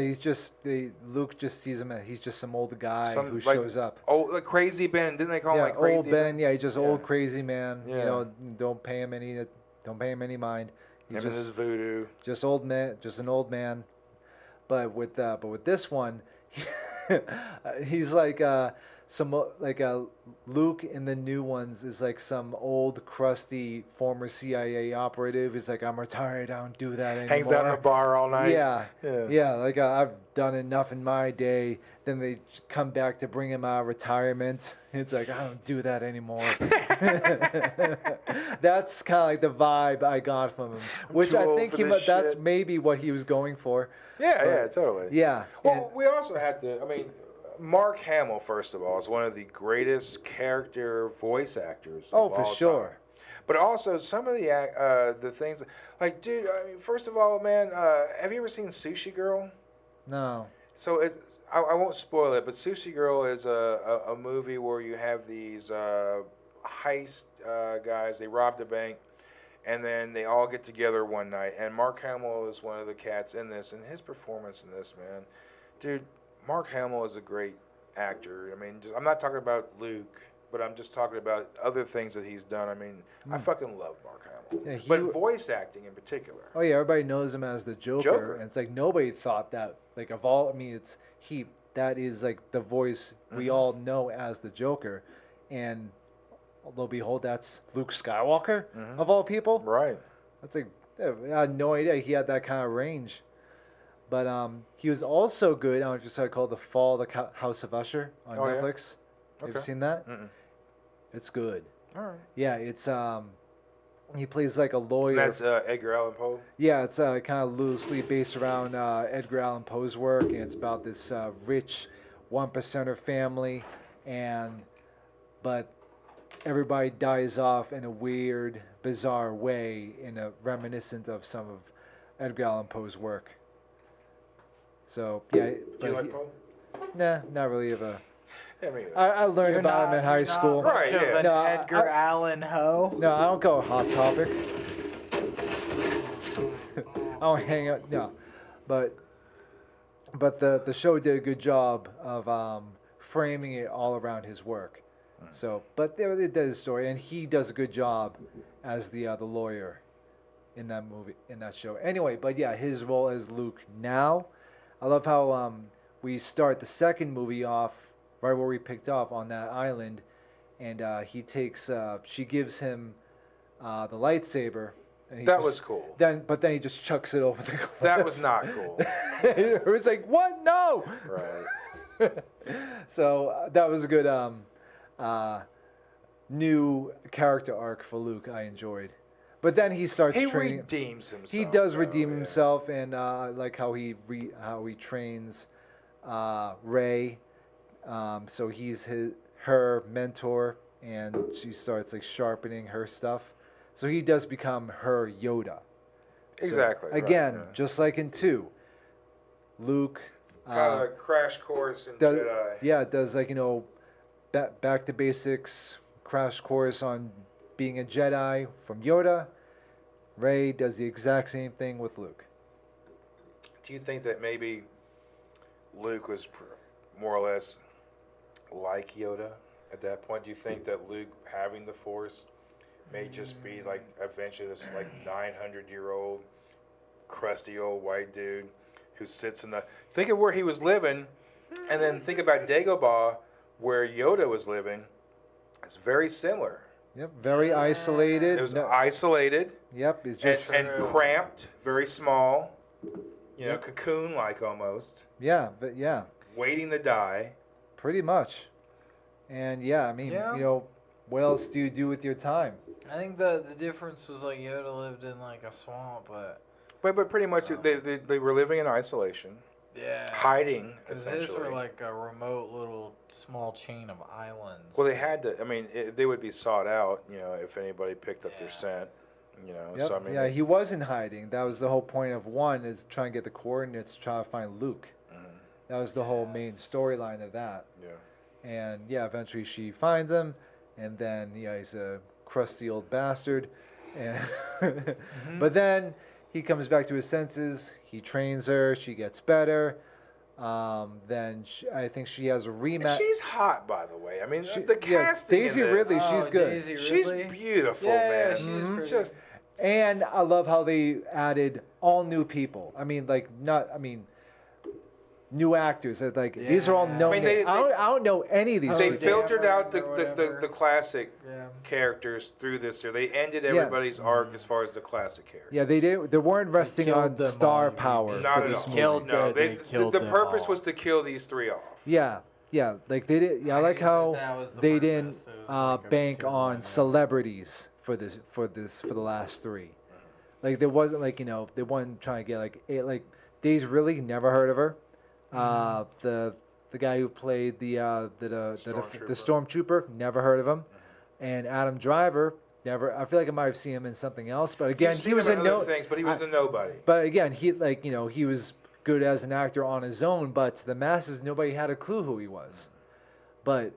Luke just sees him as he's just some old guy who Like, shows up. Oh, like Crazy Ben. Didn't they call him, Yeah, like, Crazy old Ben. Yeah, he's just Yeah. old crazy man. Yeah. You know, don't pay him any mind. He's Him and his voodoo. just old man, just an old man. But with this one, he's like Luke in the new ones is like some old crusty former CIA operative. He's like, I'm retired. I don't do that anymore. Hangs out in the bar all night. Yeah. Like I've done enough in my day. Then they come back to bring him out of retirement. It's like, I don't do that anymore. That's kind of like the vibe I got from him, which I think that's maybe what he was going for. Yeah, totally. Yeah. Well, we also had to. I mean, Mark Hamill, first of all, is one of the greatest character voice actors. Of all sure. time. But also some of the things, like, dude. I mean, first of all, man, have you ever seen Sushi Girl? No. So I won't spoil it, but Sushi Girl is a movie where you have these heist guys. They robbed a bank, and then they all get together one night. And Mark Hamill is one of the cats in this, and his performance in this, man, dude. Mark Hamill is a great actor. I mean, I'm not talking about Luke, but I'm just talking about other things that he's done. I mean, I fucking love Mark Hamill. Yeah, but voice acting in particular. Oh yeah, everybody knows him as the Joker. And it's like nobody thought that. Like of all, I mean, that is like the voice we all know as the Joker, and lo and behold, that's Luke Skywalker of all people. Right. That's like I had no idea he had that kind of range. But he was also good. I don't know if you saw it called The Fall of the House of Usher on Netflix. Yeah? Have you seen that? Mm-mm. It's good. All right. Yeah, it's he plays like a lawyer. And that's Edgar Allan Poe. Yeah, it's kind of loosely based around Edgar Allan Poe's work, and it's about this rich one-percenter family, but everybody dies off in a weird, bizarre way, reminiscent of some of Edgar Allan Poe's work. So yeah, Do you like Poe? Nah, not really of a. Yeah, me either. I learned about him in high school. Right, yeah. An No, Edgar Allan Ho. No, I don't go Hot Topic. I don't hang out. No, but the show did a good job of framing it all around his work. So, but they did his story, and he does a good job as the lawyer in that movie, in that show. Anyway, but yeah, his role as Luke now. I love how we start the second movie off right where we picked off on that island, and she gives him the lightsaber. And That was cool. But then he just chucks it over the cliff. That was not cool. It was like, what? No. Right. So that was a good new character arc for Luke. I enjoyed. But then he starts training. He redeems himself. He does redeem himself, and like how he trains Rey. So he's her mentor, and she starts like sharpening her stuff. So he does become her Yoda. Exactly. So, again, just like in 2, Luke kind of a crash course in Jedi. Yeah, does like back to basics crash course on being a Jedi from Yoda. Rey does the exact same thing with Luke. Do you think that maybe Luke was more or less like Yoda at that point? Do you think that Luke having the Force may just be like eventually this like 900-year-old crusty old white dude who sits in the... Think of where he was living, and then think about Dagobah, where Yoda was living. It's very similar. Yep, very isolated. It was isolated. Yep, it's just... And cramped, very small. You know, cocoon-like almost. Yeah, but yeah. Waiting to die. Pretty much. And yeah, I mean, what else do you do with your time? I think the difference was like Yoda lived in like a swamp, but pretty much they were living in isolation. Yeah. hiding, Because essentially. his were like a remote little small chain of islands. Well, they had to. I mean, they would be sought out, if anybody picked up their Yeah. scent, Yep. So I mean, yeah, he was in hiding. That was the whole point of one, is trying to get the coordinates, trying to find Luke. That was the whole main storyline of that. Yeah. And yeah, eventually she finds him, and then he's a crusty old bastard. And but then he comes back to his senses. He trains her. She gets better. Then I think she has a rematch. And she's hot, by the way. I mean, the casting. Daisy in this, Ridley, she's good. Daisy She's Ridley? beautiful, Yeah, man. she's pretty. Just And I love how they added all new people. I mean, new actors. Like these are all Yeah. known. I mean, I don't know any of these they people. filtered out the whatever. classic Yeah. characters through this year. They ended everybody's arc as far as the classic characters. Yeah, they did. They weren't resting killed on them star all, power Not for at this all. movie. Killed No, They killed the them purpose all. was to kill these three off. Yeah, like they did. Yeah, I like hate how that was the they purpose. didn't It was like a bank two-line on effort. celebrities for the last three. Like there wasn't they weren't trying to get like Daisy Ridley, never heard of her. The guy who played the stormtrooper, never heard of him. And Adam Driver, never. I feel like I might have seen him in something else, but again, he was in a other things, but he was the nobody. But again, he was good as an actor on his own, but to the masses, nobody had a clue who he was. But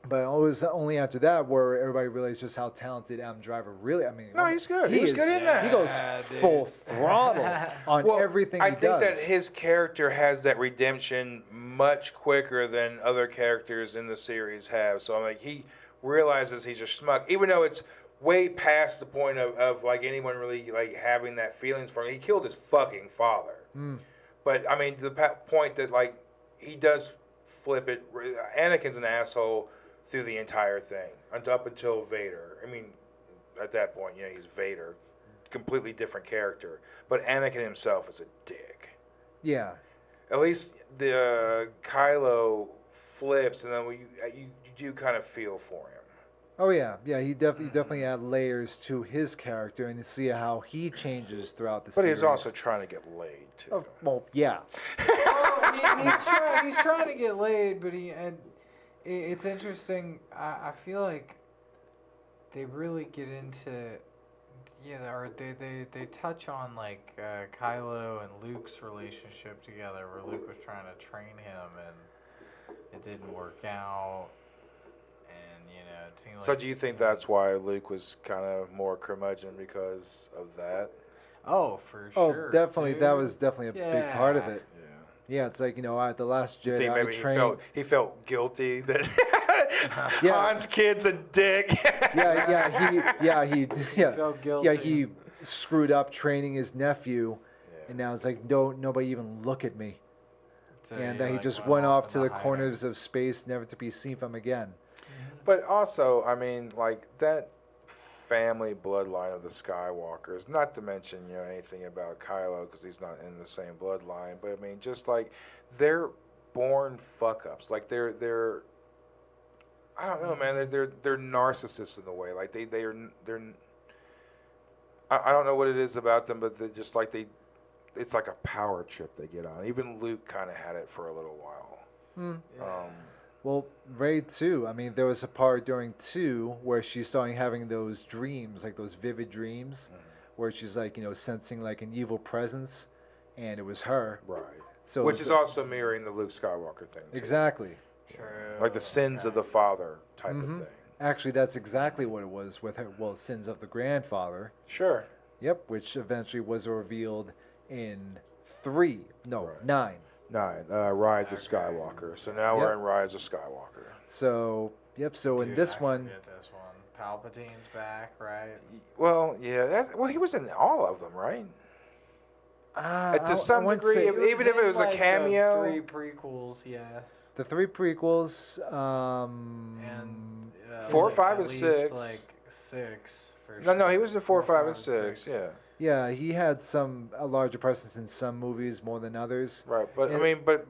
it was only after that where everybody realized just how talented Adam Driver really. I mean, No, he's good. He was good in that. He goes dude. full throttle on everything he I does. think that his character has that redemption much quicker than other characters in the series have. So I'm like, he realizes he's a schmuck, even though it's way past the point of like anyone really like having that feelings for him. He killed his fucking father. But I mean, to the point that like he does flip it. Anakin's an asshole through the entire thing, up until Vader. I mean, at that point, he's Vader, completely different character. But Anakin himself is a dick. Yeah. At least the Kylo flips, and then you do kind of feel for him. Oh yeah. He definitely add layers to his character, and you see how he changes throughout the But series. he's also trying to get laid too. Oh, well, yeah. He's trying to get laid, but it's interesting. I feel like they really get into, or they touch on like Kylo and Luke's relationship together, where Luke was trying to train him and it didn't work out, and it seemed like. So do you think that's why Luke was kind of more curmudgeon because of that? Oh, for Oh, sure. definitely. dude. That was definitely a big part of it. Yeah. Yeah, it's like at the Last You think Jedi maybe trained. he felt guilty that Yeah. Han's kid's a dick. He felt guilty. Yeah, he screwed up training his nephew, and now it's like nobody even look at me. So And he, he like, just went off to the hiding. corners of space, never to be seen from again. But also, I mean, like that family bloodline of the Skywalkers. Not to mention, anything about Kylo because he's not in the same bloodline. But I mean, just like they're born fuck ups. Like they're. I don't know, man. They're narcissists in a way. Like they're. I don't know what it is about them, but they're just like it's like a power trip they get on. Even Luke kind of had it for a little while. Well, Rey too. I mean, there was a part during 2 where she's starting having those dreams, like those vivid dreams, where she's like, sensing like an evil presence, and it was her. Right. So Which is also mirroring the Luke Skywalker thing. Too. exactly. True. Like the sins of the father type of thing. Actually, that's exactly what it was with her. Well, sins of the grandfather. Sure. Yep, which eventually was revealed in 9. 9. Rise of Skywalker. So now we're in Rise of Skywalker. So, so in Dude, this I one, forget this one. Palpatine's back, right? Well, yeah. He was in all of them, right? To some wouldn't degree, say- even if it was a cameo. 3 prequels, yes. the 3 prequels, And 4, 5, at and least, 6. like 6 for No, sure. he was in 4, 5, and 6. Yeah. yeah, he had a larger presence in some movies more than others. Right, but I mean, but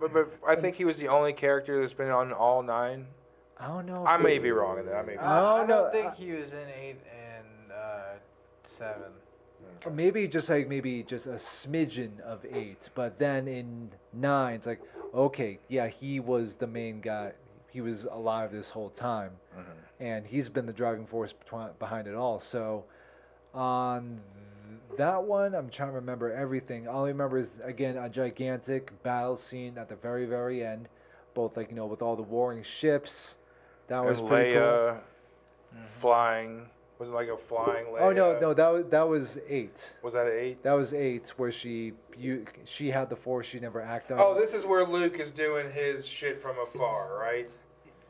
I think he was the only character that's been on all 9. I don't know. I may be wrong in that. I may be. I I don't know. don't think he was in 8 and 7. Maybe just a smidgen of 8, but then in 9 it's like, okay, yeah, he was the main guy. He was alive this whole time, and he's been the driving force behind it all. So on that one, I'm trying to remember everything. All I remember is, again, a gigantic battle scene at the very, very end, both like, with all the warring ships. That was pretty cool. Flying. Was it like a flying Leia? Oh no, that was 8. Was that 8? That was 8, where she had the Force, she never acted on. Oh, this is where Luke is doing his shit from afar, right?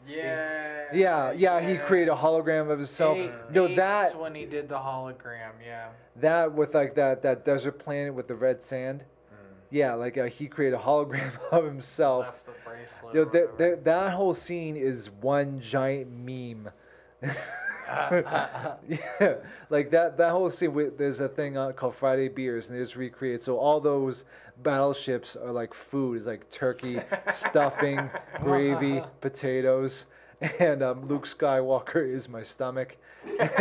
Yeah. Yeah, he created a hologram of himself. That's when he did the hologram, yeah. That with like that desert planet with the red sand. Yeah, like he created a hologram of himself. Left the bracelet. That whole scene is one giant meme. Yeah, like that whole scene. There's a thing called Friday Beers, and it's recreated. So all those battleships are like food. It's like turkey, stuffing, gravy, potatoes, and Luke Skywalker is my stomach. And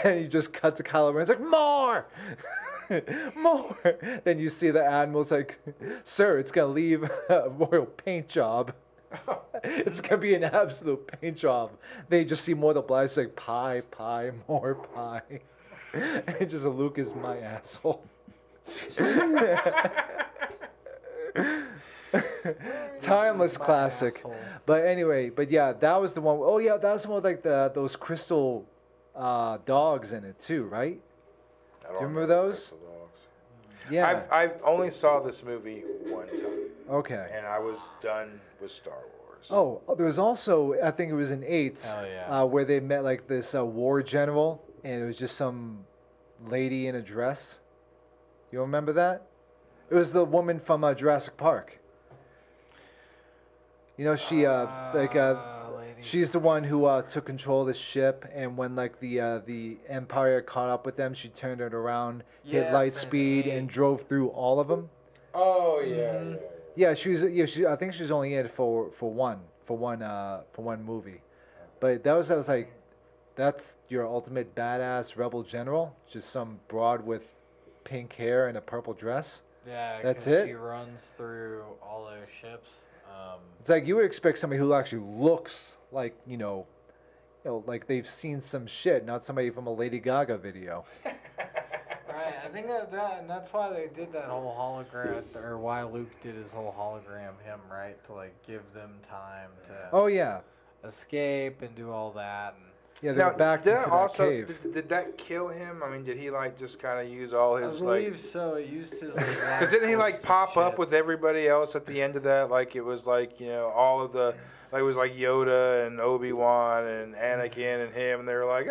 then you just cut to Kylo Ren. It's like more. More. Then you see the admiral's like, "Sir, it's gonna leave a royal paint job." It's gonna be an absolute paint job. They just see more of the black. It's like pie, more pie. And just Luke is my asshole. Timeless classic. Asshole. But anyway, yeah, that was the one. Oh yeah, that was the one with like those crystal dogs in it too, right? Do you remember those? Yeah. I've only saw this movie one time. Okay. And I was done with Star Wars. Oh, there was also, I think it was in 8, where they met like this war general, and it was just some lady in a dress. You remember that? It was the woman from Jurassic Park. She she's the one who took control of the ship, and when like the Empire caught up with them, she turned it around, hit light speed, and drove through all of them. Oh yeah. Yeah, she was. Yeah, I think she was only in it for one movie, but that was like, that's your ultimate badass rebel general, just some broad with pink hair and a purple dress. Yeah, that's it. She runs through all those ships. It's like you would expect somebody who actually looks like like they've seen some shit, not somebody from a Lady Gaga video. Right, I think and that's why they did that whole hologram, or why Luke did his whole hologram him, right? To like give them time to escape and do all that. And yeah, they're back into that cave. Did that kill him? I mean, did he like just kind of use all his I believe so. It used his like. Because didn't he like pop up with everybody else at the end of that? Like it was like all of the. Like it was like Yoda and Obi-Wan and Anakin and him, and they were like,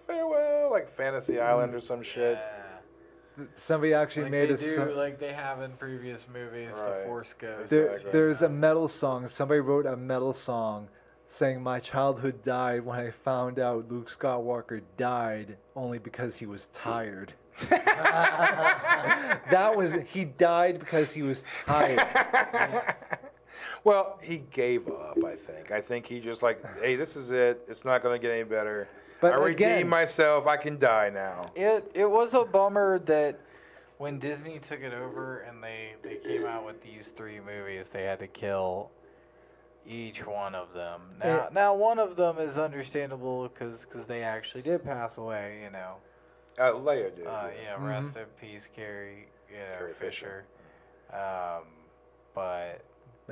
farewell, like Fantasy Island or some shit. Yeah. Somebody actually like made like they have in previous movies, right. The Force Ghost. There's a metal song. Somebody wrote a metal song saying, "My childhood died when I found out Luke Skywalker died only because he was tired." He died because he was tired. Yes. Well, he gave up, I think. I think he just like, hey, this is it. It's not going to get any better. But I redeemed myself. I can die now. It was a bummer that when Disney took it over and they came out with these 3 movies, they had to kill each one of them. Now one of them is understandable because they actually did pass away, Leia did. Rest in peace, Carrie Fisher. But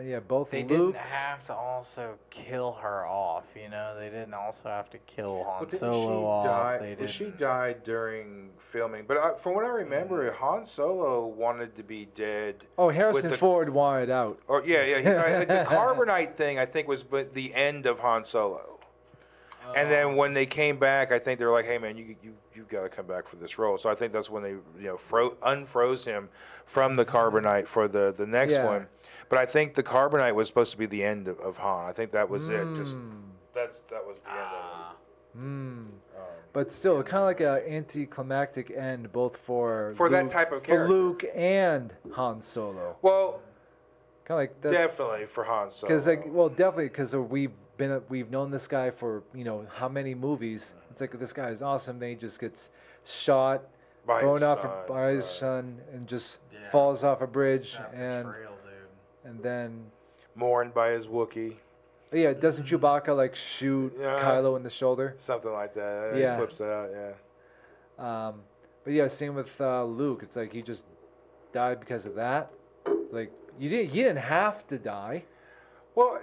yeah, both they Luke. didn't have to also kill her off, They didn't also have to kill Han Solo off. She died during filming. But from what I remember, Han Solo wanted to be dead. Oh, Harrison Ford wanted out. Or the carbonite thing, I think, was the end of Han Solo. And then when they came back, I think they were like, "Hey, man, you've got to come back for this role." So I think that's when they unfroze him from the carbonite for the next one. But I think the carbonite was supposed to be the end of Han. I think that was it. Just that was the end of it. But still, kind of like an anticlimactic end, both for Luke, that type of character, for Luke and Han Solo. Well, kind of like that, definitely for Han Solo. Because definitely because we've known this guy for how many movies. It's like this guy is awesome. Then he just gets shot, thrown off by his son, and just falls off a bridge, That betrayal, dude. and then mourned by his Wookiee. yeah, doesn't Chewbacca like shoot Kylo in the shoulder? Something like that. Yeah. He flips it out. Yeah. But yeah, same with Luke. It's like he just died because of that. Like he didn't have to die. Well,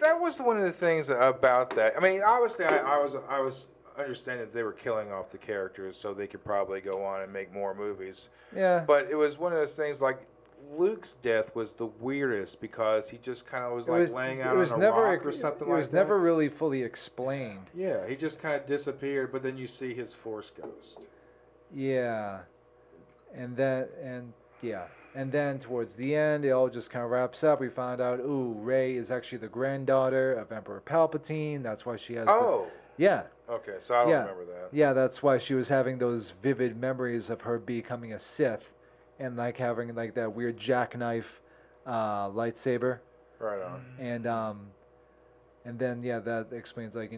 that was one of the things about that. I mean, obviously, I was understanding that they were killing off the characters so they could probably go on and make more movies. Yeah. But it was one of those things like Luke's death was the weirdest because he just kind of was laying out on a rock or something like that. It was never really fully explained. Yeah, he just kind of disappeared, but then you see his Force ghost. Yeah. And then towards the end, it all just kind of wraps up. We found out, Rey is actually the granddaughter of Emperor Palpatine. That's why she has. Yeah. Okay, so I don't remember that. Yeah, that's why she was having those vivid memories of her becoming a Sith, and like having like that weird jackknife lightsaber. Right on. And then that explains like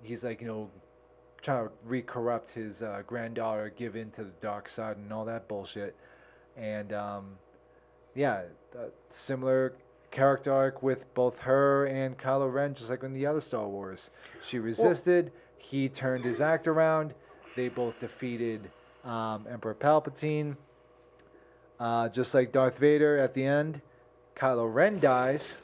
he's like trying to re-corrupt his granddaughter, give in to the dark side and all that bullshit. And similar character arc with both her and Kylo Ren, just like in the other Star Wars. She resisted, he turned his act around, they both defeated Emperor Palpatine. Just like Darth Vader at the end, Kylo Ren dies.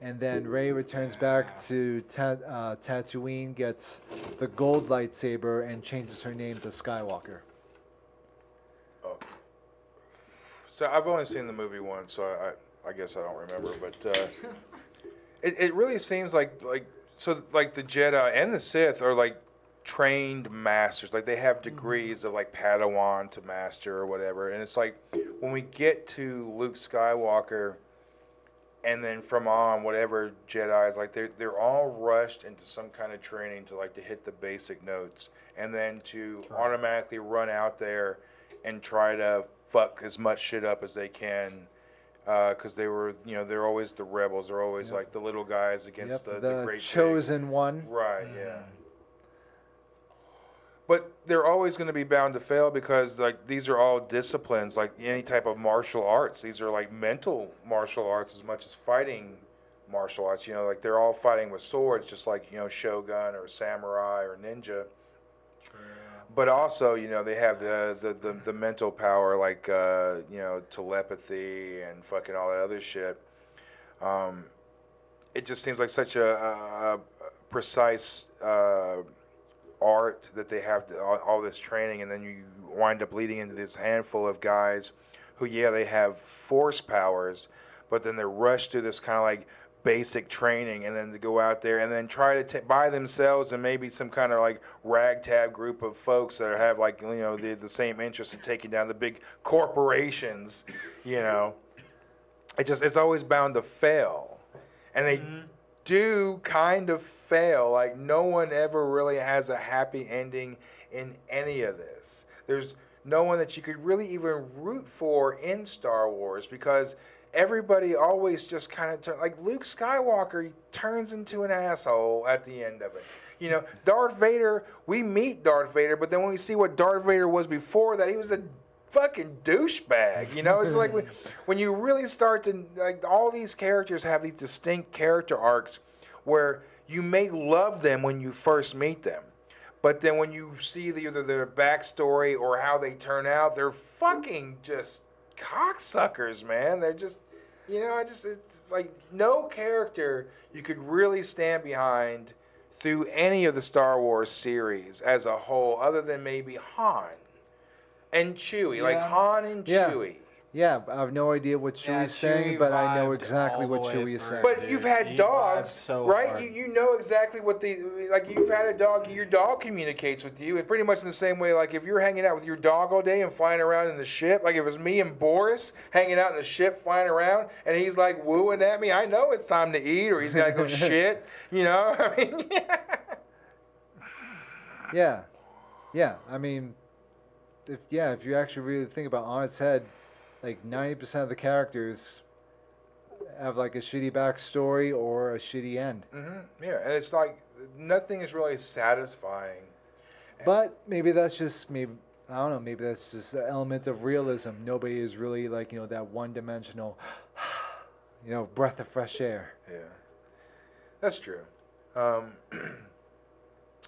And then Rey returns back to Tatooine, gets the gold lightsaber, and changes her name to Skywalker. Oh. So I've only seen the movie once, so I guess I don't remember. But it really seems like the Jedi and the Sith are like trained masters. Like they have degrees of like Padawan to master or whatever. And it's like when we get to Luke Skywalker. And then from on, whatever Jedi is like, they're all rushed into some kind of training to hit the basic notes, and then to automatically run out there and try to fuck as much shit up as they can, because they were, they're always the rebels. They're always like the little guys against the great chosen one. Right. Yeah. But they're always going to be bound to fail because these are all disciplines, like any type of martial arts. These are like mental martial arts as much as fighting martial arts. They're all fighting with swords, just like Shogun or samurai or ninja. True. But also, they have the mental power, like telepathy and fucking all that other shit. It just seems like such a precise art that they have all this training, and then you wind up leading into this handful of guys who they have Force powers, but then they're rushed through this kind of like basic training, and then to go out there and then try to by themselves and maybe some kind of like ragtag group of folks that have like the same interest in taking down the big corporations. It's always bound to fail, and they do kind of fail. Like no one ever really has a happy ending in any of this. There's no one that you could really even root for in Star Wars, because everybody always just kind of like Luke Skywalker turns into an asshole at the end of it. Darth Vader, we meet Darth Vader, but then when we see what Darth Vader was before that, he was a fucking douchebag. It's like when you really start to, like, all these characters have these distinct character arcs where you may love them when you first meet them, but then when you see either their backstory or how they turn out, they're fucking just cocksuckers, man. They're just, it's like no character you could really stand behind through any of the Star Wars series as a whole, other than maybe Han and Chewie, like Han and Chewie. Yeah, I have no idea what Chewie's saying, but I know exactly what Chewie is saying. But you've had dogs, right? You know exactly what you've had a dog, your dog communicates with you, and pretty much in the same way, like if you're hanging out with your dog all day and flying around in the ship, like if it was me and Boris hanging out in the ship flying around, and he's like wooing at me, I know it's time to eat, or he's got to go shit, I mean, Yeah, I mean, if you actually really think about it on its head, like 90% of the characters have like a shitty backstory or a shitty end. Yeah, and it's like nothing is really satisfying. But maybe that's just I don't know. Maybe that's just an element of realism. Nobody is really like that one-dimensional, breath of fresh air. Yeah, that's true.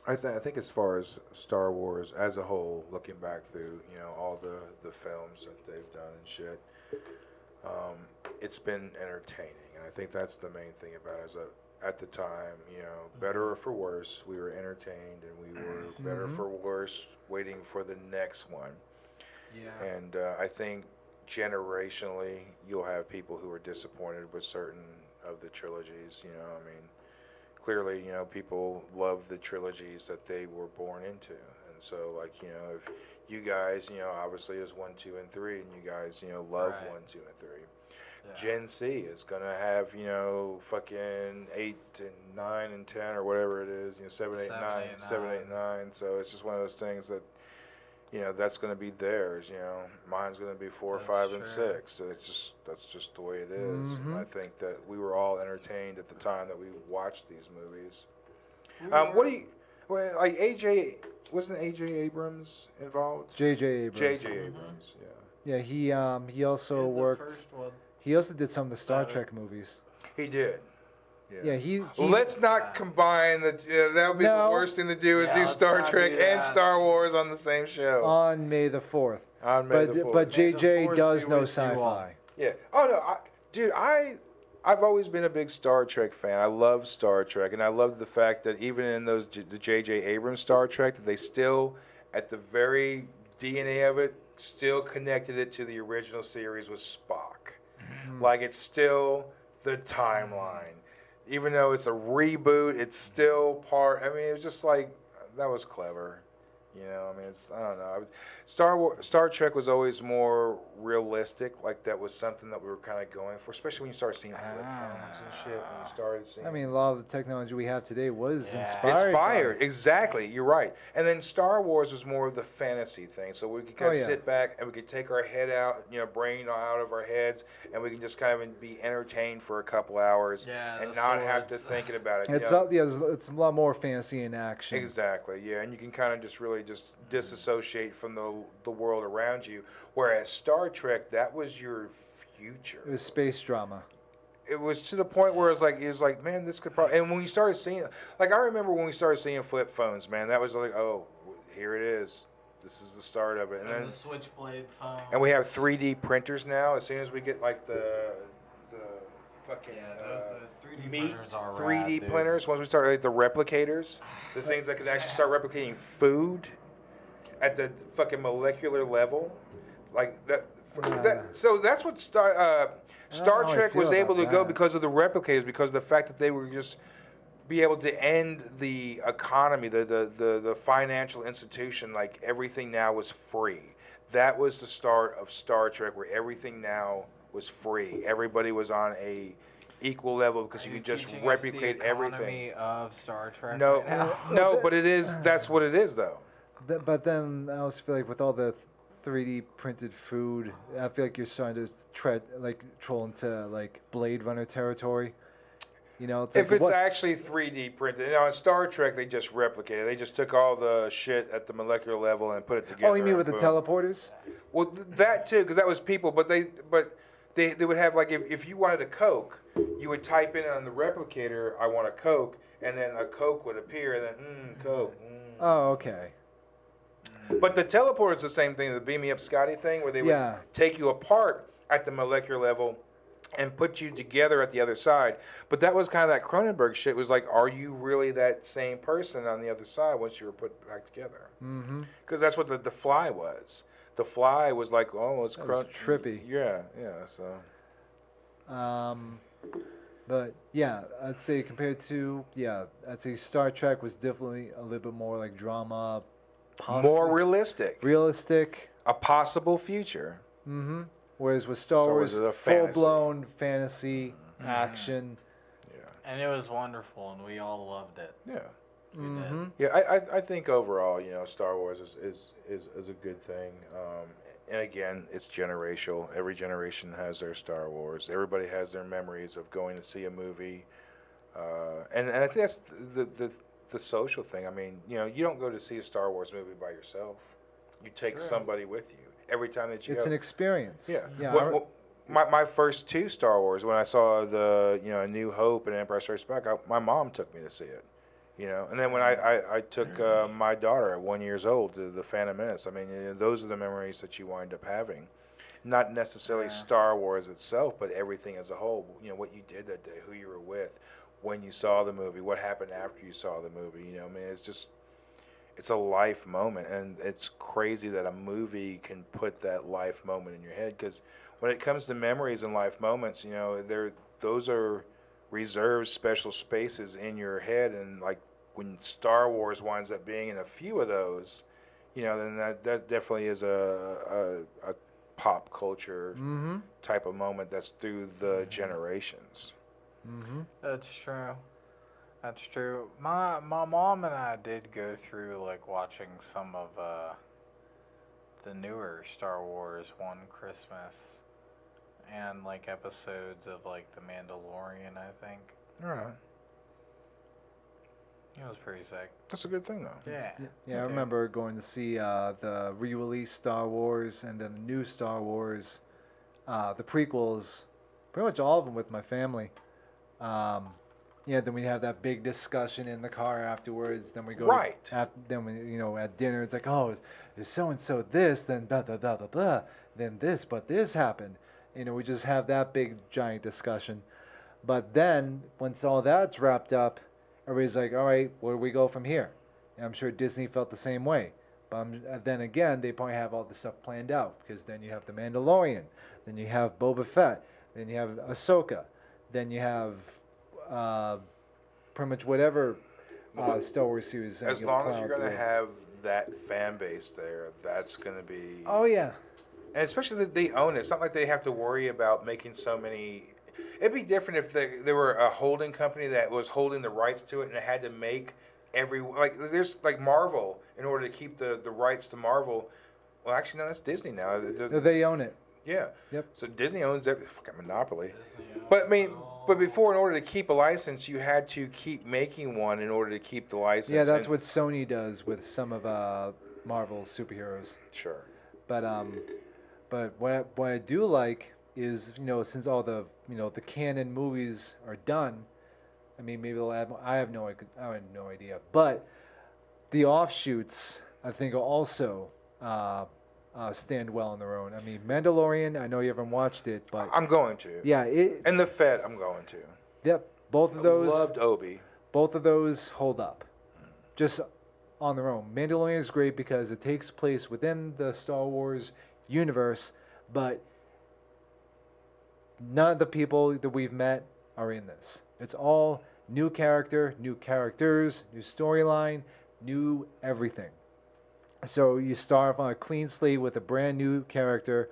I think as far as Star Wars as a whole, looking back through all the films that they've done and shit, it's been entertaining, and I think that's the main thing about it. At the time, better or for worse, we were entertained, and we were better for worse, waiting for the next one. Yeah. And I think generationally, you'll have people who are disappointed with certain of the trilogies. Clearly, people love the trilogies that they were born into, and so if you guys, obviously is 1, 2, and 3, and you guys, love Right. 1, 2, and 3. Yeah. Gen Z is gonna have fucking 8 and 9 and 10 or whatever it is, 7, 8, 9, 7, 8, 9. So it's just one of those things that that's gonna be theirs. Mine's gonna be 4, 5, and 6. So that's just the way it is. And I think that we were all entertained at the time that we watched these movies. What do you like? AJ wasn't AJ Abrams involved? J.J. Abrams. J.J. Abrams, yeah. Yeah, he also worked. The first one. He also did some of the Star Trek movies. He did. Yeah, he Let's not combine the. That would be the worst thing to do is do let's Star not Trek do and that. Star Wars on the same show. on May the 4th. On May the 4th. But JJ 4th does be know with you all. sci-fi. Yeah. Oh no, dude, I've always been a big Star Trek fan. I love Star Trek, and I love the fact that even in those the J.J. Abrams Star Trek, that they still, at the very DNA of it, still connected it to the original series with Spock. Like it's still the timeline, even though it's a reboot. It's still part. I mean, it was just like that was clever. I don't know. Star Trek was always more realistic. Like that was something that we were kind of going for, especially when you start seeing flip phones and shit. When you started seeing. I mean, a lot of the technology we have today was inspired. Inspired, exactly. You're right. And then Star Wars was more of the fantasy thing, so we could kind of sit back and we could take our head out, brain out of our heads, and we can just kind of be entertained for a couple hours and not have to thinking about it. It's it's a lot more fantasy and action. Exactly, yeah, and you can kind of just really just disassociate from the world around you. Whereas Star Trek, that was your future. It was space drama. It was to the point where it was like, man, this could probably. And when you started seeing, like, I remember when we started seeing flip phones, man, that was like, oh, here it is. This is the start of it. And then the switchblade phone. And we have 3D printers now. As soon as we get like the fucking the 3D meat printers are 3D rad, printers. Once we start like the replicators, the things that could actually start replicating food at the fucking molecular level, like that. So that's what Star Trek was able to go because of the replicators, because of the fact that they were just be able to end the economy, the financial institution. Like everything now was free. That was the start of Star Trek, where everything now was free. Everybody was on a equal level because you could just replicate everything. Of Star Trek. No, right now? no, but it is. That's what it is, though. But then I also feel like with all the 3D printed food, I feel like you're starting to troll into like Blade Runner territory. It's like, if it's actually 3D printed, in Star Trek they just replicated. They just took all the shit at the molecular level and put it together. Oh, you mean with the teleporters? Well, that too, because that was people. But they would have like if you wanted a Coke, you would type in on the replicator, "I want a Coke," and then a Coke would appear, and then Coke. Oh, okay. But the teleporter is the same thing, the Beam Me Up Scotty thing, where they would take you apart at the molecular level and put you together at the other side. But that was kind of that Cronenberg shit. It was like, are you really that same person on the other side once you were put back together? Because that's what the Fly was. The Fly was like, oh, it's trippy. Yeah, so. But yeah, I'd say compared to I'd say Star Trek was definitely a little bit more like drama. More realistic. Realistic. A possible future. Whereas with Star Wars is a fantasy. full-blown fantasy, action. Yeah. And it was wonderful, and we all loved it. Yeah. We did. Yeah, I think overall, Star Wars is a good thing. and again, it's generational. Every generation has their Star Wars. Everybody has their memories of going to see a movie, and I think that's the social thing. I mean, you know, you don't go to see a Star Wars movie by yourself. You take somebody with you every time that you go. It's an experience. Yeah. Yeah. My first two Star Wars, when I saw A New Hope and Empire Strikes Back, my mom took me to see it. You know, and then when I took my daughter at 1 year old to the Phantom Menace, I mean, you know, those are the memories that you wind up having. Not necessarily Star Wars itself, but everything as a whole. You know, what you did that day, who you were with, when you saw the movie, what happened after you saw the movie. You know, I mean, it's a life moment, and it's crazy that a movie can put that life moment in your head. Because when it comes to memories and life moments, you know, those are reserved special spaces in your head, and like when Star Wars winds up being in a few of those, you know, then that definitely is a pop culture type of moment that's through the generations. That's true. That's true. My mom and I did go through like watching some of the newer Star Wars one Christmas, and like episodes of like The Mandalorian, I think. All right. It was pretty sick. That's a good thing, though. Yeah. Yeah, I remember going to see the re-release Star Wars and then the new Star Wars, the prequels, pretty much all of them with my family. Yeah, then we have that big discussion in the car afterwards. Then we go then we, you know, at dinner it's like, oh, is so and so this, then blah blah blah blah blah, then this, but this happened. You know, we just have that big giant discussion. But then once all that's wrapped up, everybody's like, all right, where do we go from here? And I'm sure Disney felt the same way. But then again, they probably have all the stuff planned out, because then you have The Mandalorian, then you have Boba Fett, then you have Ahsoka, then you have pretty much whatever Star Wars series. As long as you're going to have that fan base there, that's going to be... Oh, yeah. And especially that they own it. It's not like they have to worry about making so many... It'd be different if there were a holding company that was holding the rights to it and it had to make every... Like, there's like Marvel, in order to keep the rights to Marvel. Well, actually, no, that's Disney now. They own it. Yeah. Yep. So Disney owns every fucking monopoly. But I mean, but before, in order to keep a license, you had to keep making one in order to keep the license. Yeah, that's what Sony does with some of Marvel's superheroes. Sure. But what I do like is, you know, since all the, you know, the canon movies are done, I mean, maybe they'll add more. I have no idea. But the offshoots, I think, will also stand well on their own. I mean, Mandalorian, I know you haven't watched it, but... I'm going to. Yeah. And The Fed, I'm going to. Yep. Both of those... I loved Obi. Both of those hold up. Just on their own. Mandalorian is great because it takes place within the Star Wars universe, but none of the people that we've met are in this. It's all new character, new characters, new storyline, new everything. So you start off on a clean slate with a brand new character,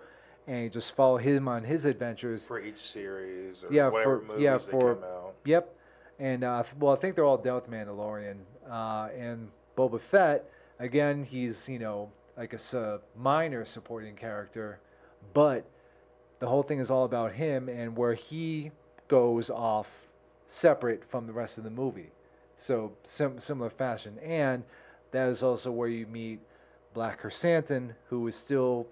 and you just follow him on his adventures. For each series, or whatever movies they come out. Yep. And, well, I think they're all dealt with Mandalorian. And Boba Fett, again, he's, you know, like a minor supporting character, but the whole thing is all about him and where he goes off separate from the rest of the movie. So, similar fashion. And that is also where you meet Black Chrysanthemum, who is still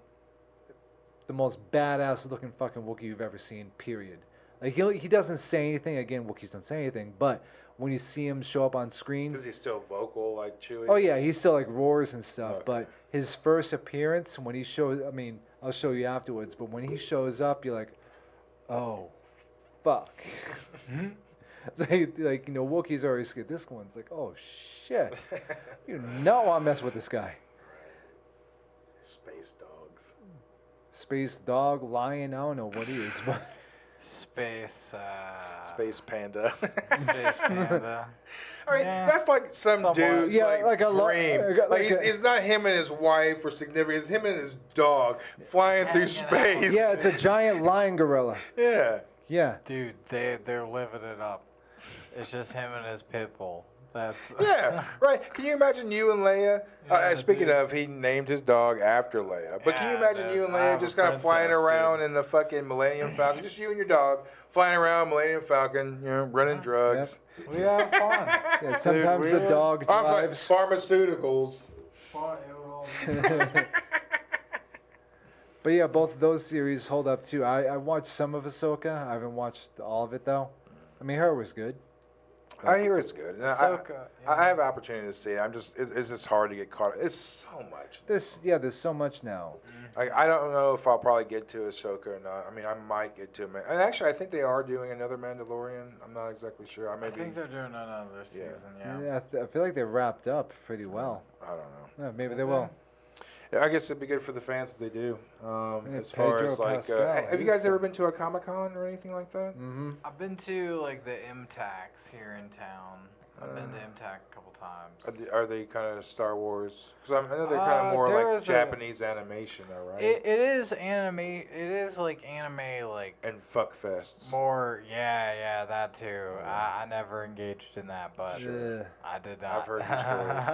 the most badass looking fucking Wookiee you've ever seen, period. Like, he doesn't say anything. Again, Wookiees don't say anything, but when you see him show up on screen... Is he still vocal like Chewie? Oh, yeah, he still, like, roars and stuff, Okay. but his first appearance, when he shows... I mean, I'll show you afterwards, but when he shows up, you're like, oh, fuck. It's like, you know, Wookiees are always scared. This one's like, oh, shit. You know I'm messing with this guy. Space dogs. Space dog, lion, I don't know what he is, but... Space Panda. Space Panda. I mean, that's like some Somewhat. dude's Yeah, dream. It's not him and his wife or significant. It's him and his dog flying through space. Yeah, it's a giant lion gorilla. Yeah. Yeah. Dude, they're living it up. It's just him and his pit bull. That's Yeah, right. Can you imagine you and Leia? Yeah, Speaking dude. of, he named his dog after Leia. But can you Yeah, imagine dude, you and I Leia have just a kind of flying princess, around dude. in the fucking Millennium Falcon? Just you and your dog flying around Millennium Falcon, running drugs. We have fun. Yeah, sometimes Dude, the dog drives. Pharmaceuticals. But yeah, both of those series hold up too. I watched some of Ahsoka. I haven't watched all of it though. I mean, her was good. I hear it's good. And Ahsoka, I have opportunity to see it. It's just hard to get caught up. It's so much. There's so much now. I don't know if I'll probably get to Ahsoka or not. I mean, I might get to it. And actually, I think they are doing another Mandalorian. I'm not exactly sure. I think they're doing another season. Yeah. Yeah, I feel like they're wrapped up pretty well. I don't know. Yeah, maybe they will. Yeah, I guess it'd be good for the fans if they do. As far Pedro as like, Pascal, have you guys ever been to a Comic-Con or anything like that? Mm-hmm. I've been to like the MTACs here in town. I've been to MTAC a couple times. Are they kind of Star Wars? Because I know they're kind of more like Japanese animation, though, right? It is anime. It is like anime, like And fuck fests. more. Yeah, that too. I never engaged in that, but Sure. I did not. I've heard your stories.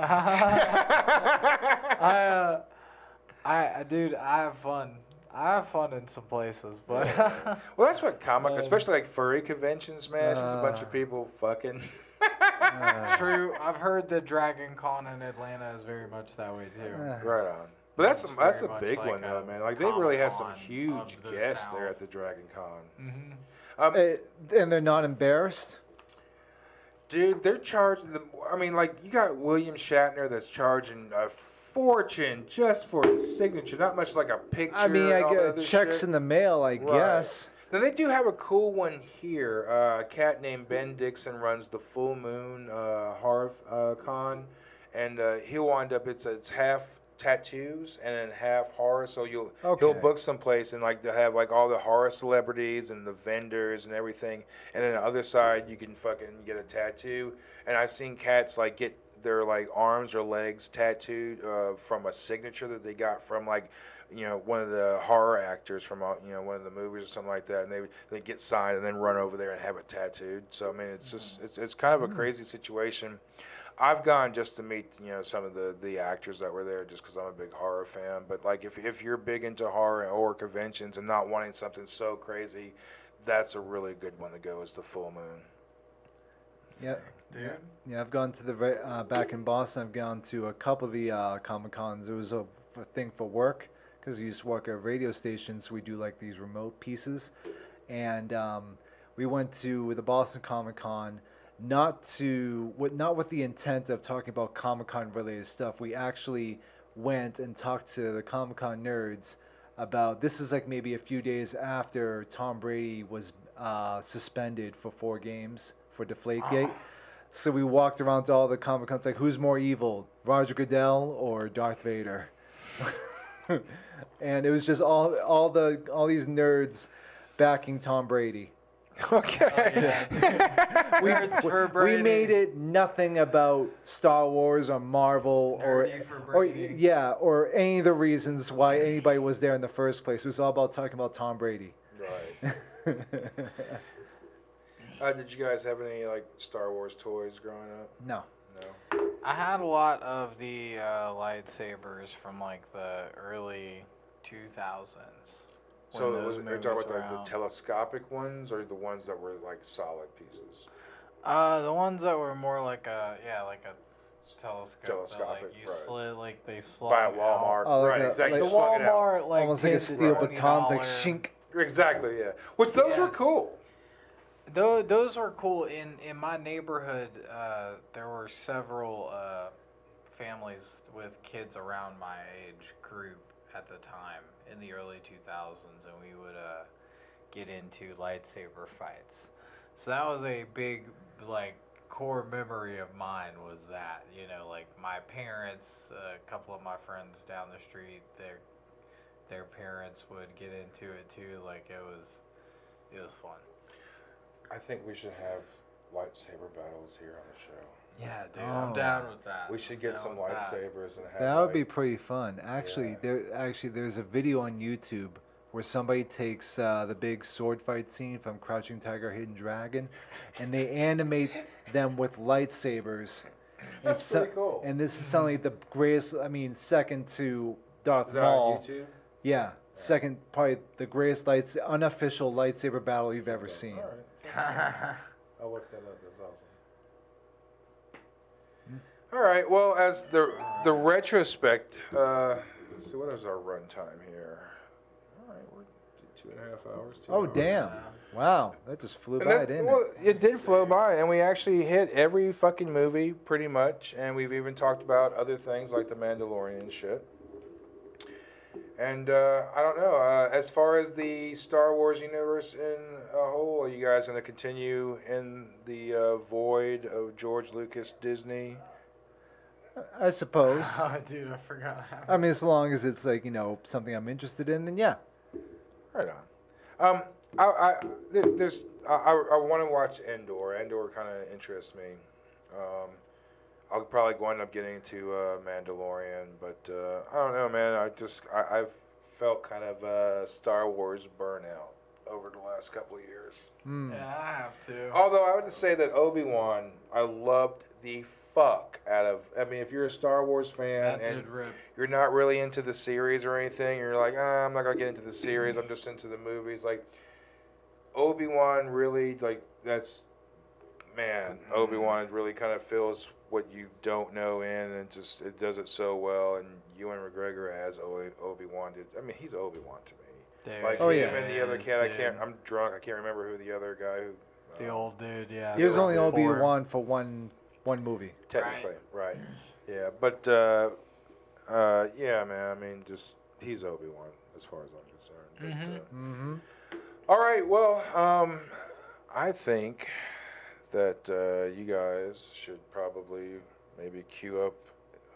Dude, I have fun. I have fun in some places, but Well, that's what especially like furry conventions, man. It's just a bunch of people fucking. True. I've heard that Dragon Con in Atlanta is very much that way too. Right on. But that's It's a very big much one like though, a man. Like they really have some Comic-Con huge of the guests there South. at the Dragon Con. Mm-hmm. And they're not embarrassed. Dude, they're charging them. I mean, like you got William Shatner that's charging a fortune just for his signature. Not much like a picture. I mean, I all that get other checks shit. in the mail, I guess. Now they do have a cool one here. A cat named Ben Dixon runs the Full Moon Horror Con, and he'll wind up. It's half tattoos and then half horror. So he'll book someplace and like they'll have like all the horror celebrities and the vendors and everything, and then the other side you can fucking get a tattoo. And I've seen cats like get their like arms or legs tattooed from a signature that they got from like one of the horror actors from one of the movies or something like that, and they get signed and then run over there and have it tattooed. So I mean, it's just it's kind of a crazy situation. I've gone just to meet some of the actors that were there just because I'm a big horror fan. But like if you're big into horror or conventions and not wanting something so crazy, that's a really good one to go. Is the Full Moon. Yep. Dude. Yeah, I've gone to the back in Boston. I've gone to a couple of the Comic Cons. It was a thing for work because I used to work at a radio station, so we do like these remote pieces. And we went to the Boston Comic Con, not with the intent of talking about Comic Con related stuff. We actually went and talked to the Comic Con nerds about this. Is like maybe a few days after Tom Brady was suspended for 4 games for Deflategate. So we walked around to all the Comic Cons like, who's more evil, Roger Goodell or Darth Vader? And it was just all these nerds backing Tom Brady. Okay. We made it nothing about Star Wars or Marvel or any of the reasons why anybody was there in the first place. It was all about talking about Tom Brady. Right. Did you guys have any like Star Wars toys growing up? No. No. I had a lot of the lightsabers from like the early 2000s. So are you talking about the telescopic ones or the ones that were like solid pieces? The ones that were more like a telescope. Telescopic, That, like, you right. slid, like they slung By Walmart. Oh, like right, a- exactly. The You slung it out. Walmart, like Almost like a kids steel $20. baton, like shink. Exactly, yeah. Which those were Yes. cool. Those were cool. In my neighborhood, there were several families with kids around my age group at the time in the early 2000s, and we would get into lightsaber fights. So that was a big like core memory of mine, was that like my parents, a couple of my friends down the street, their parents would get into it too. Like it was fun. I think we should have lightsaber battles here on the show. Yeah, dude, Oh. I'm down with that. We should get Down some with that. lightsabers and have That would be like, pretty fun. Actually, Yeah. there's a video on YouTube where somebody takes the big sword fight scene from Crouching Tiger, Hidden Dragon, and they animate them with lightsabers. That's pretty cool. And this is something like the greatest. I mean, second to Darth Is that Maul. on YouTube? Yeah, second probably the greatest unofficial lightsaber battle you've ever seen. All right. I'll look that up. That's awesome. All right. Well, as the retrospect. Let's see, what is our run time here? All right, we're 2.5 hours. 2 Oh hours. damn! Wow, that just flew by, didn't well, it? it did flow by, and we actually hit every fucking movie pretty much, and we've even talked about other things like the Mandalorian and shit. And I don't know. As far as the Star Wars universe in a whole, are you guys going to continue in the void of George Lucas Disney? I suppose. Oh, dude, I forgot. I mean, as long as it's like something I'm interested in, then yeah. Right on. I want to watch Endor. Endor kind of interests me. I'll probably go end up getting into Mandalorian, but I don't know, man. I've felt kind of Star Wars burnout over the last couple of years. Yeah, I have to. Although I would say that Obi-Wan, I loved the fuck out of. I mean, if you're a Star Wars fan That and did rip. you're not really into the series or anything, you're like, I'm not gonna get into the series. I'm just into the movies. Like Obi-Wan, really, like that's man. Obi-Wan really kind of fills what you don't know in, and just it does it so well. And Ewan McGregor as Obi-Wan did. I mean, he's Obi-Wan to me. Dude, Like Oh, him yeah. and the other cat. Dude. I'm drunk. I can't remember who the other guy who. The old dude, yeah. He was the only one before. Obi-Wan for one movie. Technically, right. Yeah, but yeah, man. I mean, just he's Obi-Wan as far as I'm concerned. But, all right. Well, I think that you guys should probably maybe queue up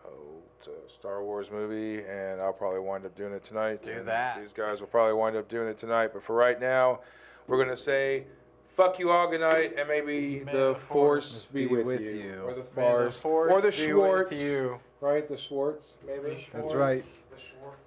a Star Wars movie, and I'll probably wind up doing it tonight. Do and that. These guys will probably wind up doing it tonight. But for right now, we're gonna say. Fuck you all, good night, and maybe the Force be with you. Or the May the Farce. Force Or the be Schwartz. with you. Right, the Schwartz, maybe? That's right. The Schwartz.